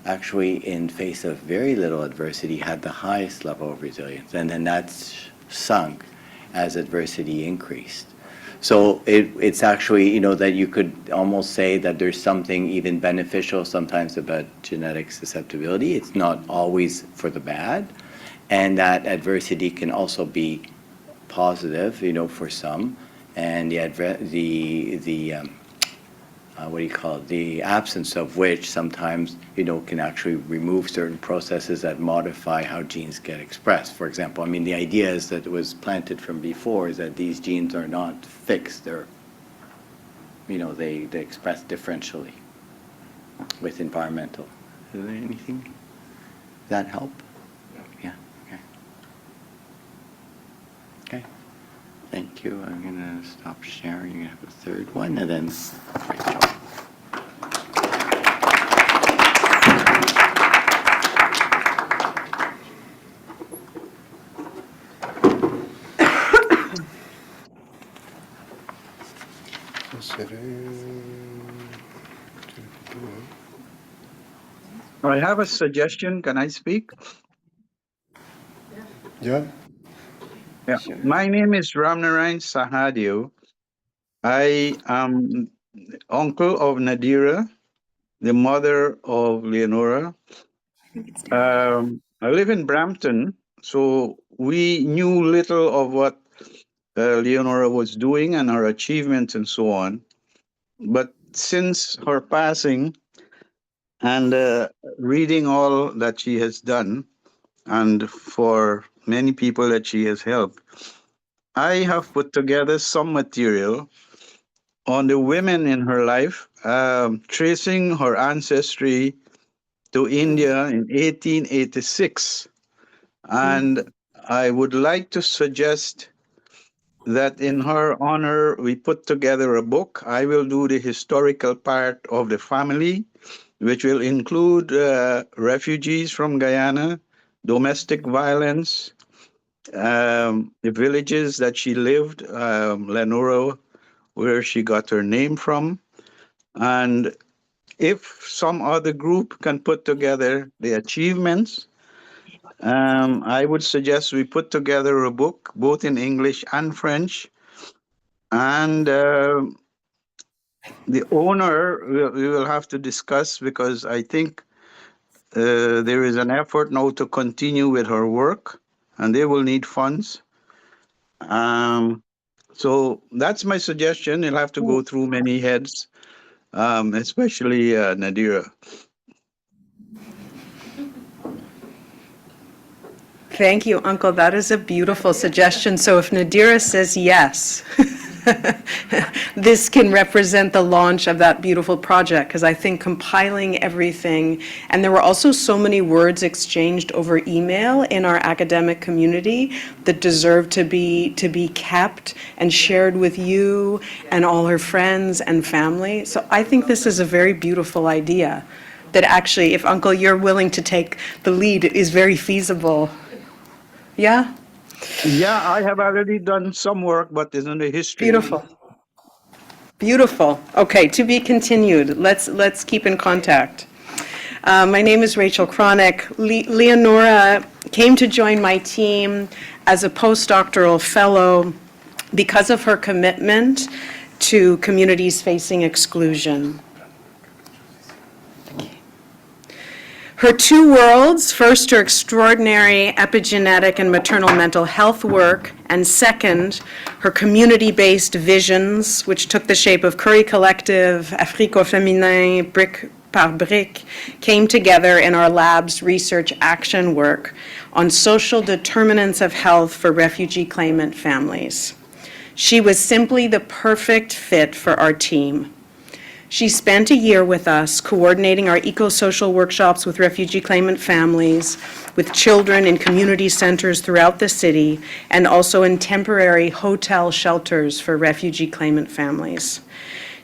actually, in face of very little adversity, had the highest level of resilience, and then that's sunk as adversity increased. So it's actually, you know, that you could almost say that there's something even beneficial sometimes about genetic susceptibility. It's not always for the bad, and that adversity can also be positive, you know, for some, and what do you call it? The absence of which sometimes, you know, can actually remove certain processes that modify how genes get expressed. For example, I mean, the idea is that it was planted from before is that these genes are not fixed. They're, you know, they express differentially with environmental. Is there anything? Does that help? Yeah. Okay. Okay. Thank you. I'm going to stop sharing. You have a third one, and then Rachel.
I have a suggestion. Can I speak?
Yeah.
Yeah.
Sure.
My name is Ramnarayan Sahadio. I am uncle of Nadira, the mother of Leonora. I live in Brampton, so we knew little of what Leonora was doing and her achievements and so on. But since her passing and reading all that she has done, and for many people that she has helped, I have put together some material on the women in her life, tracing her ancestry to India in 1886. And I would like to suggest that in her honor, we put together a book. I will do the historical part of the family, which will include refugees from Guyana, domestic violence, the villages that she lived, Leonora, where she got her name from. And if some other group can put together the achievements, I would suggest we put together a book, both in English and French. And the owner, we will have to discuss, because I think there is an effort now to continue with her work, and they will need funds. So that's my suggestion. It'll have to go through many heads, especially Nadira.
Thank you, Uncle. That is a beautiful suggestion. So if Nadira says yes, this can represent the launch of that beautiful project, because I think compiling everything, and there were also so many words exchanged over email in our academic community that deserve to be kept and shared with you and all her friends and family. So I think this is a very beautiful idea that actually, if Uncle, you're willing to take the lead, it is very feasible. Yeah?
Yeah, I have already done some work, but it's in the history.
Beautiful. Beautiful. Okay, to be continued. Let's keep in contact. My name is Rachel Cronick. Leonora came to join my team as a postdoctoral fellow because of her commitment to communities facing exclusion. Her two worlds, first her extraordinary epigenetic and maternal mental health work, and second, her community-based visions, which took the shape of Curry Collective, Afrique au Féminin, Brique par Brique, came together in our lab's research action work on social determinants of health for refugee claimant families. She was simply the perfect fit for our team. She spent a year with us coordinating our eco-social workshops with refugee claimant families, with children in community centers throughout the city, and also in temporary hotel shelters for refugee claimant families.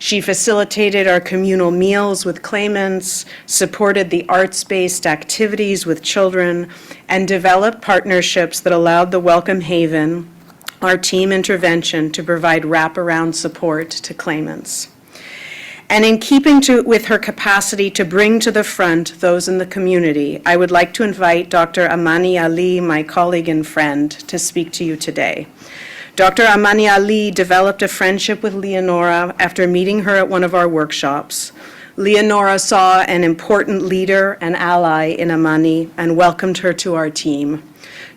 She facilitated our communal meals with claimants, supported the arts-based activities with children, and developed partnerships that allowed the Welcome Haven, our team intervention, to provide wraparound support to claimants. And in keeping with her capacity to bring to the front those in the community, I would like to invite Dr. Amani Ali, my colleague and friend, to speak to you today. Dr. Amani Ali developed a friendship with Leonora after meeting her at one of our workshops. Leonora saw an important leader and ally in Amani and welcomed her to our team.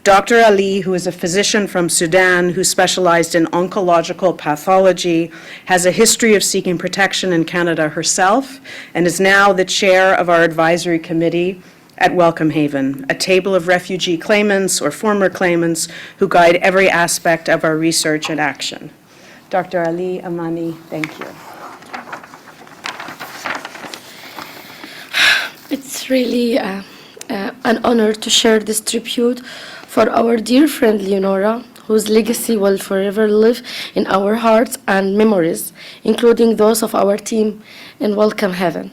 Dr. Ali, who is a physician from Sudan who specialized in oncological pathology, has a history of seeking protection in Canada herself and is now the chair of our advisory committee at Welcome Haven, a table of refugee claimants or former claimants who guide every aspect of our research and action. Dr. Ali Amani, thank you.
It's really an honor to share this tribute for our dear friend Leonora, whose legacy will forever live in our hearts and memories, including those of our team in Welcome Heaven.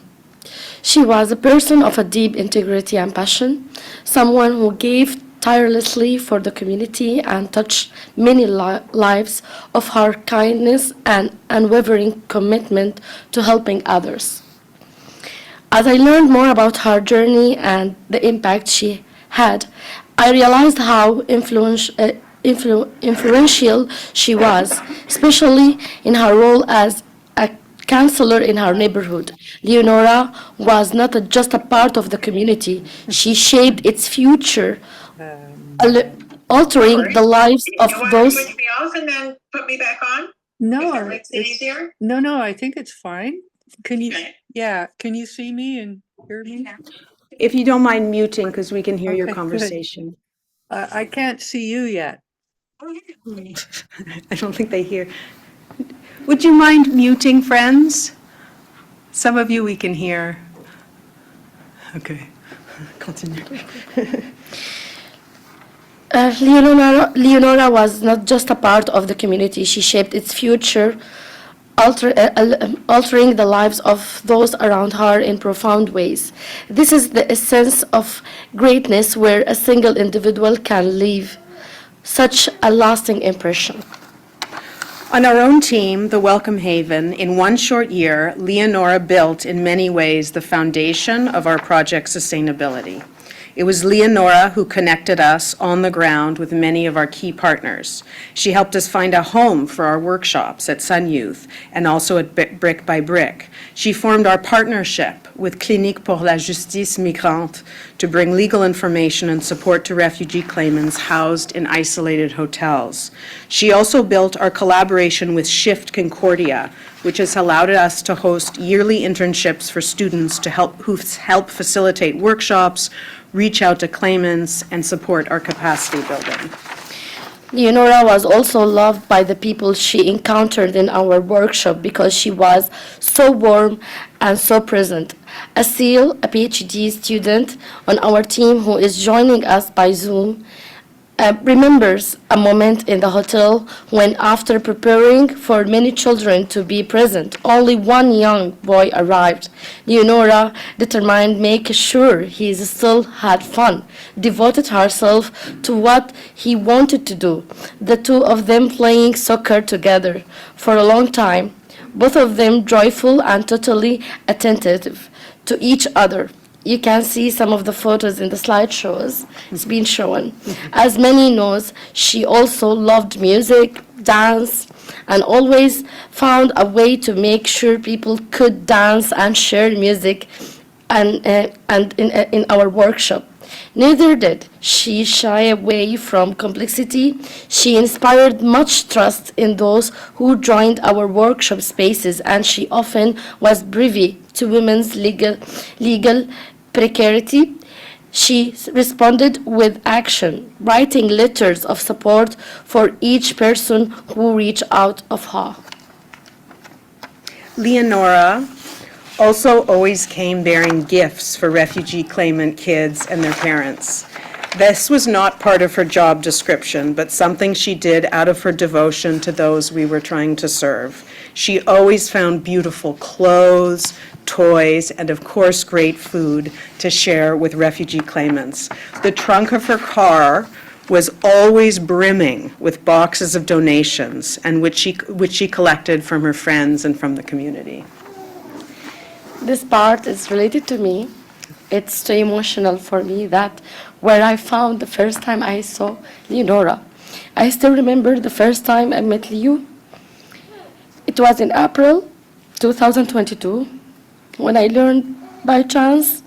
She was a person of a deep integrity and passion, someone who gave tirelessly for the community and touched many lives of her kindness and unwavering commitment to helping others. As I learned more about her journey and the impact she had, I realized how influential she was, especially in her role as a counselor in her neighborhood. Leonora was not just a part of the community, she shaped its future, altering the lives of those.
Switch me off and then put me back on?
No,
If it makes it easier?
no, I think it's fine. Can you, yeah, can you see me and hear me?
If you don't mind muting, because we can hear your
Okay, good.
conversation.
I can't see you yet.
I don't think they hear. Would you mind muting, friends? Some of you we can hear. Okay, continue.
Leonora was not just a part of the community, she shaped its future, altering the lives of those around her in profound ways. This is the essence of greatness, where a single individual can leave such a lasting impression.
On our own team, the Welcome Haven, in one short year, Leonora built in many ways the foundation of our project sustainability. It was Leonora who connected us on the ground with many of our key partners. She helped us find a home for our workshops at Sun Youth and also at Brick by Brick. She formed our partnership with Clinique pour la Justice Migrante to bring legal information and support to refugee claimants housed in isolated hotels. She also built our collaboration with Shift Concordia, which has allowed us to host yearly internships for students to help facilitate workshops, reach out to claimants, and support our capacity building.
Leonora was also loved by the people she encountered in our workshop because she was so warm and so present. Asil, a PhD student on our team who is joining us by Zoom, remembers a moment in the hotel when, after preparing for many children to be present, only one young boy arrived. Leonora, determined to make sure he still had fun, devoted herself to what he wanted to do, the two of them playing soccer together for a long time, both of them joyful and totally attentive to each other. You can see some of the photos in the slideshows. It's been shown. As many knows, she also loved music, dance, and always found a way to make sure people could dance and share music and in our workshop. Neither did she shy away from complexity. She inspired much trust in those who joined our workshop spaces, and she often was privy to women's legal precarity. She responded with action, writing letters of support for each person who reached out of her.
Leonora also always came bearing gifts for refugee claimant kids and their parents. This was not part of her job description, but something she did out of her devotion to those we were trying to serve. She always found beautiful clothes, toys, and of course great food to share with refugee claimants. The trunk of her car was always brimming with boxes of donations, and which she collected from her friends and from the community.
This part is related to me. It's too emotional for me that where I found the first time I saw Leonora. I still remember the first time I met Leo. It was in April 2022 when I learned by chance,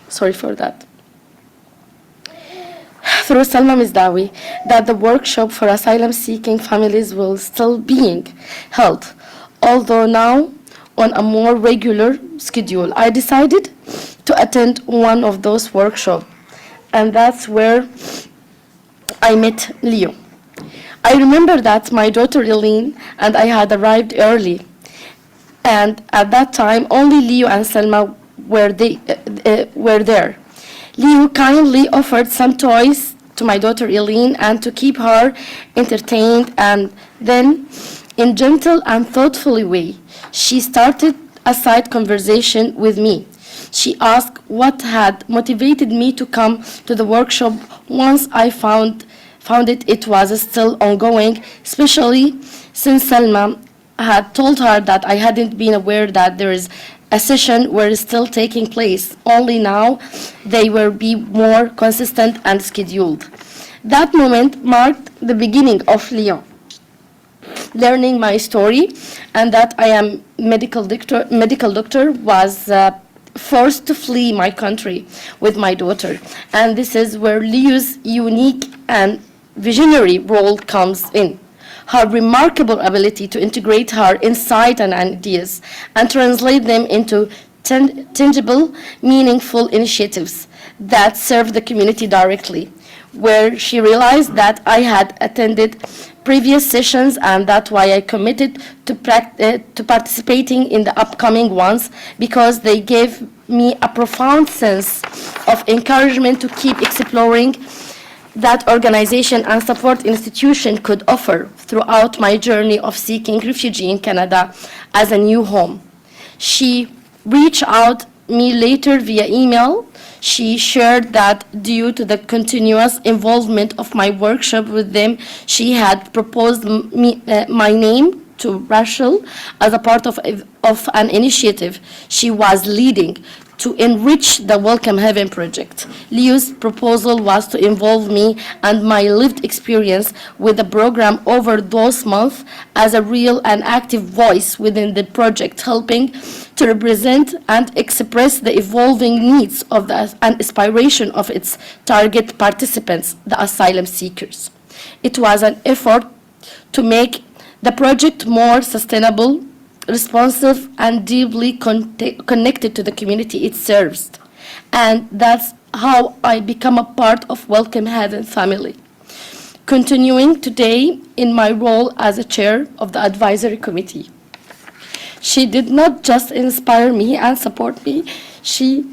sorry for that, through Salma Mizdawi, that the workshop for asylum-seeking families will still being held, although now on a more regular schedule. I decided to attend one of those workshops, and that's where I met Leo. I remember that my daughter Eileen and I had arrived early, and at that time only Leo and Selma were there. Leo kindly offered some toys to my daughter Eileen and to keep her entertained, and then in gentle and thoughtful way she started a side conversation with me. She asked what had motivated me to come to the workshop once I found it was still ongoing, especially since Selma had told her that I hadn't been aware that there is a session were still taking place. Only now they will be more consistent and scheduled. That moment marked the beginning of Leo learning my story, and that I am medical doctor was forced to flee my country with my daughter. And this is where Leo's unique and visionary role comes in. Her remarkable ability to integrate her insight and ideas and translate them into tangible, meaningful initiatives that serve the community directly, where she realized that I had attended previous sessions, and that's why I committed to participating in the upcoming ones, because they gave me a profound sense of encouragement to keep exploring that organization and support institution could offer throughout my journey of seeking refugee in Canada as a new home. She reached out me later via email. She shared that due to the continuous involvement of my workshop with them, she had proposed my name to Rachel as a part of an initiative she was leading to enrich the Welcome Heaven project. Leo's proposal was to involve me and my lived experience with the program over those months as a real and active voice within the project, helping to represent and express the evolving needs of and aspiration of its target participants, the asylum seekers. It was an effort to make the project more sustainable, responsive, and deeply connected to the community it serves. And that's how I become a part of Welcome Heaven family. Continuing today in my role as a chair of the advisory committee. She did not just inspire me and support me, she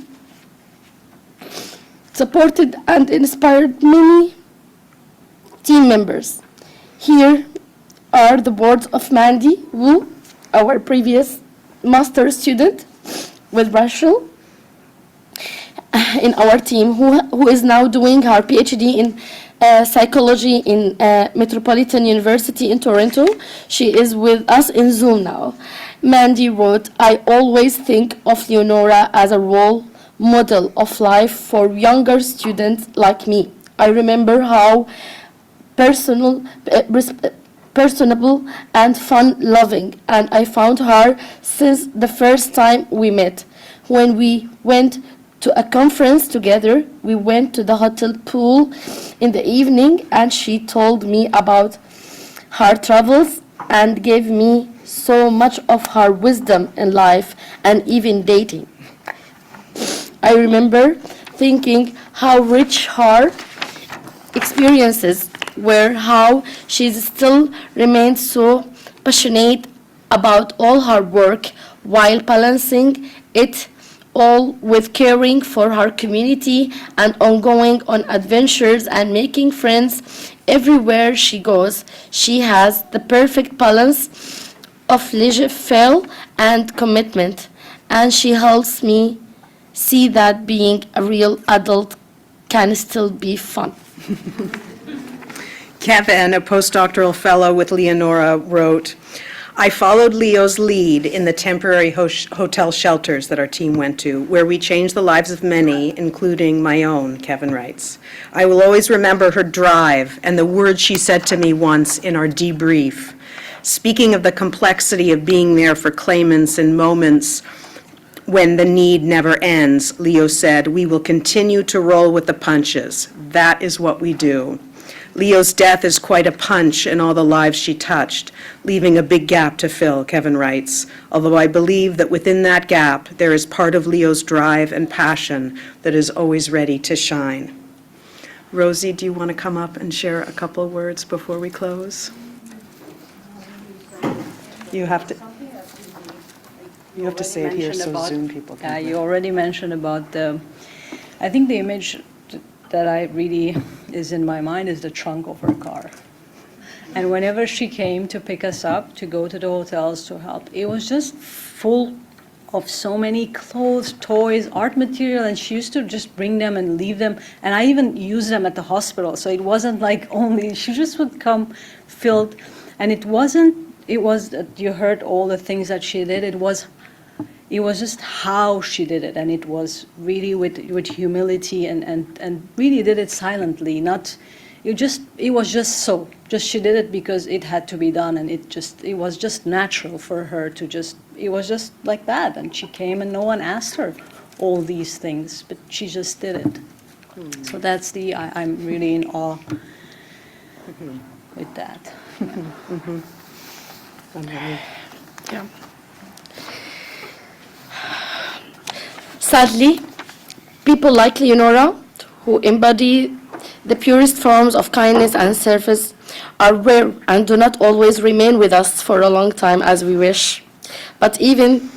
supported and inspired many team members. Here are the words of Mandy Wu, our previous master student with Rachel in our team, who is now doing her PhD in psychology in Metropolitan University in Toronto. She is with us in Zoom now. Mandy wrote, "I always think of Leonora as a role model of life for younger students like me. I remember how personable and fun-loving, and I found her since the first time we met. When we went to a conference together, we went to the hotel pool in the evening, and she told me about her travels and gave me so much of her wisdom in life and even dating. I remember thinking how rich her experiences were, how she still remained so passionate about all her work while balancing it all with caring for her community and ongoing on adventures and making friends everywhere she goes. She has the perfect balance of leisure and commitment, and she helps me see that being a real adult can still be fun."
Kevin, a postdoctoral fellow with Leonora, wrote, I followed Leo's lead in the temporary hotel shelters that our team went to, where we changed the lives of many, including my own, Kevin writes. I will always remember her drive and the words she said to me once in our debrief. Speaking of the complexity of being there for claimants in moments when the need never ends, Leo said, "We will continue to roll with the punches. That is what we do." Leo's death is quite a punch in all the lives she touched, leaving a big gap to fill, Kevin writes, although I believe that within that gap there is part of Leo's drive and passion that is always ready to shine. Rosie, do you want to come up and share a couple of words before we close? You have to say it here so Zoom people can.
Yeah, you already mentioned about I think the image that I really is in my mind is the trunk of her car. And whenever she came to pick us up, to go to the hotels to help, it was just full of so many clothes, toys, art material, and she used to just bring them and leave them. And I even used them at the hospital, so it wasn't like only, she just would come filled. And it was, you heard all the things that she did, it was just how she did it, and it was really with humility and really did it silently, it was just so. Just she did it because it had to be done, and it was just natural for her to it was just like that. And she came and no one asked her all these things, but she just did it. So that's I'm really in awe with that.
Yeah. Sadly, people like Leonora, who embody the purest forms of kindness and service, are rare and do not always remain with us for a long time as we wish. But even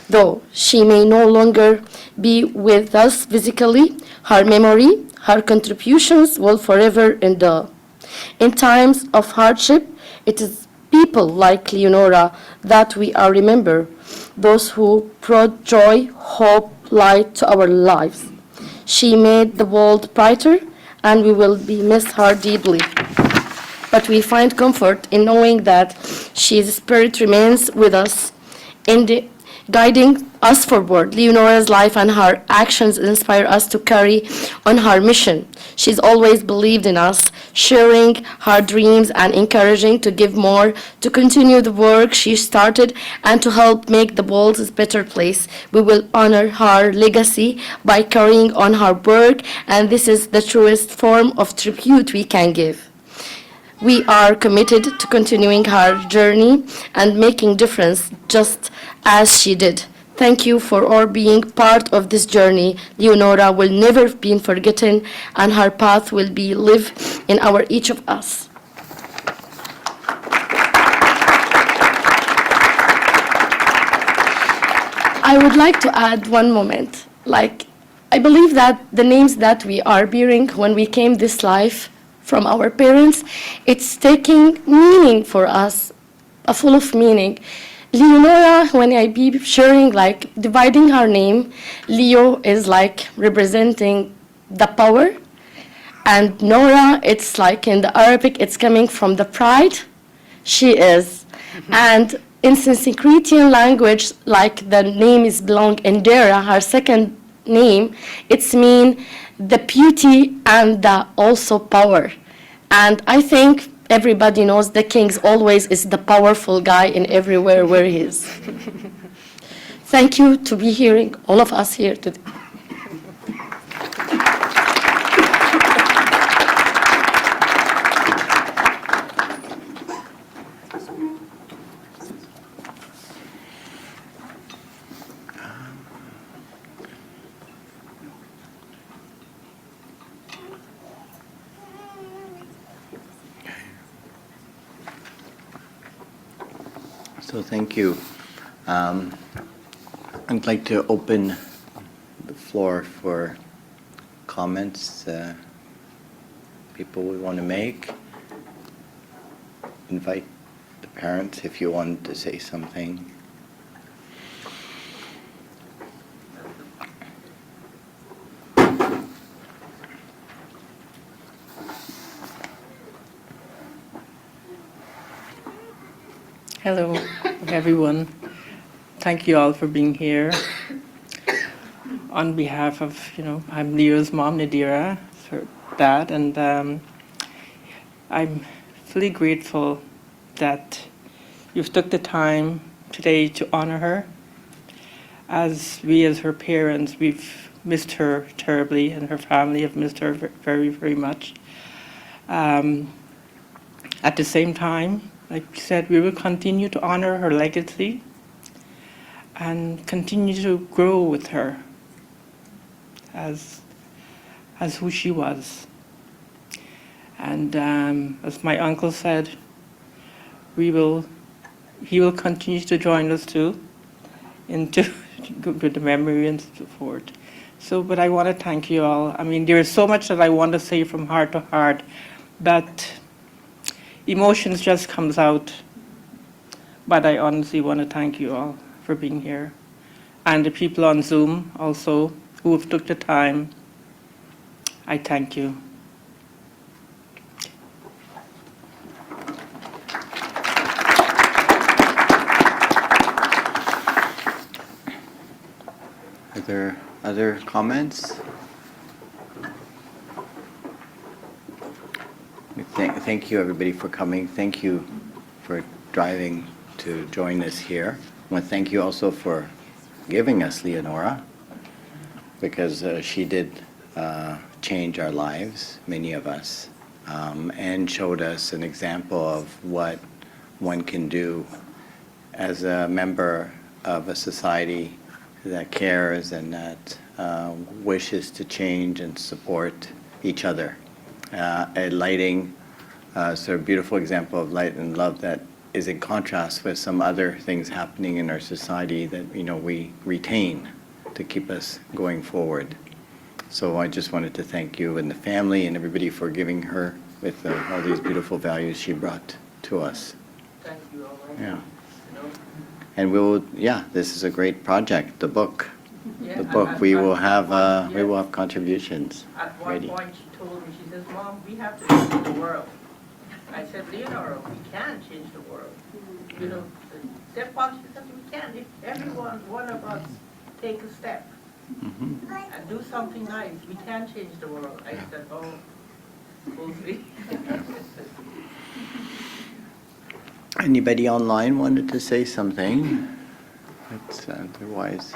though she may no longer be with us physically, her memory, her contributions will forever endure. In times of hardship, it is people like Leonora that we are remember, those who brought joy, hope, light to our lives. She made the world brighter, and we will be missed her deeply. But we find comfort in knowing that She's spirit remains with us, guiding us forward. Leonora's life and her actions inspire us to carry on her mission. She's always believed in us, sharing her dreams and encouraging to give more, to continue the work she started, and to help make the world a better place. We will honor her legacy by carrying on her work, and this is the truest form of tribute we can give. We are committed to continuing her journey and making difference just as she did. Thank you for all being part of this journey. Leonora will never be forgotten, and her path will be lived in each of us. I would like to add one moment. I believe that the names that we are bearing when we came this life from our parents, it's taking meaning for us, full of meaning. Leonora, when I be sharing, dividing her name, Leo is representing the power, and Nora, it's in the Arabic, it's coming from the pride. She is. And in Sanskrit language, the name is belong Indira, her second name, it's mean the beauty and the also power. And I think everybody knows the king always is the powerful guy in everywhere where he is. Thank you to be hearing all of us here today.
So thank you. I'd like to open the floor for comments, people we want to make. Invite the parents if you want to say something.
Hello.
everyone. Thank you all for being here. On behalf of, I'm Leo's mom, Nadira, her dad, and I'm fully grateful that you've took the time today to honor her. As we, as her parents, we've missed her terribly, and her family have missed her very, very much. At the same time, like you said, we will continue to honor her legacy and continue to grow with her as who she was. And as my uncle said, he will continue to join us too into with the memory and so forth. So, but I want to thank you all. I mean, there is so much that I want to say from heart to heart, but emotions just comes out. But I honestly want to thank you all for being here. And the people on Zoom also who have took the time, I thank you.
Are there other comments? Thank you, everybody, for coming. Thank you for driving to join us here. I want to thank you also for giving us Leonora, because she did change our lives, many of us, and showed us an example of what one can do as a member of a society that cares and that wishes to change and support each other. A lighting, sort of beautiful example of light and love that is in contrast with some other things happening in our society that we retain to keep us going forward. So I just wanted to thank you and the family and everybody for giving her with all these beautiful values she brought to us.
Thank you all.
Yeah. And this is a great project, the book.
Yeah,
The book, we will have contributions
At one
ready.
point, she told me, she says, "Mom, we have to change the world." I said, "Leonora, we can change the world." Step one, she said, "We can. If one of us take a step and do something nice, we can change the world." I said, "Oh, we'll see."
Anybody online wanted to say something? It's otherwise.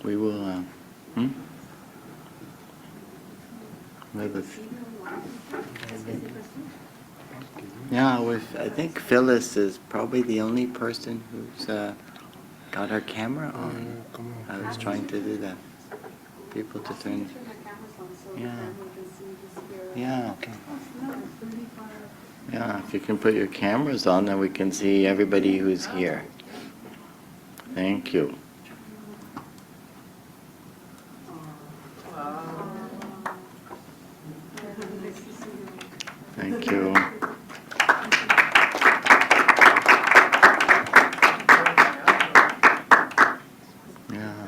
We will. I think Phyllis is probably the only person who's got her camera on. I was trying to do that. People to turn. Yeah. Yeah. Yeah, if you can put your cameras on, then we can see everybody who's here. Thank you. Thank you. Yeah.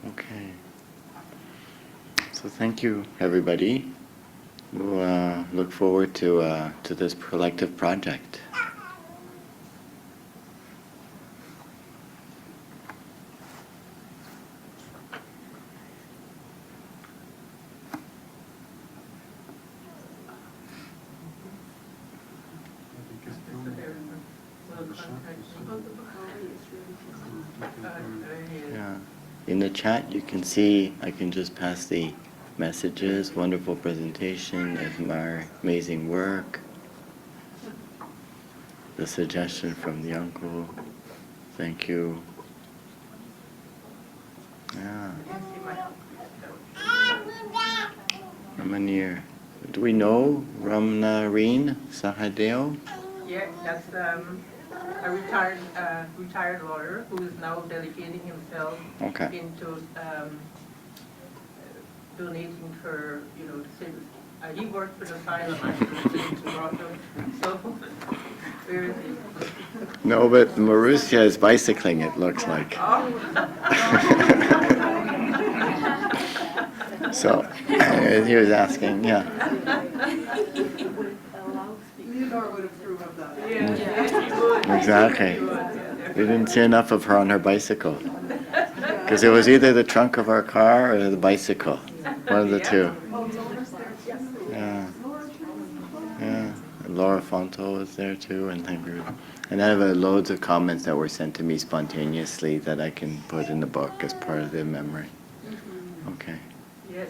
Okay. So thank you, everybody. We'll look forward to this collective project. Yeah. In the chat, you can see, I can just pass the messages, wonderful presentation, admire amazing work, the suggestion from the uncle, thank you. Yeah. Ramanir. Do we know Ramnareen Sahadeo?
Yeah, that's a retired lawyer who is now dedicating himself into donating for, he worked with asylum actually in Toronto. So, where is he?
No, but Marussia is bicycling, it looks like. So, he was asking, yeah.
Leonora would approve of that.
Exactly. We didn't see enough of her on her bicycle. Because it was either the trunk of our car or the bicycle. One of the two. Yeah. Yeah. And Laura Fonto was there too. And I have loads of comments that were sent to me spontaneously that I can put in the book as part of the memory. Okay.
Yes,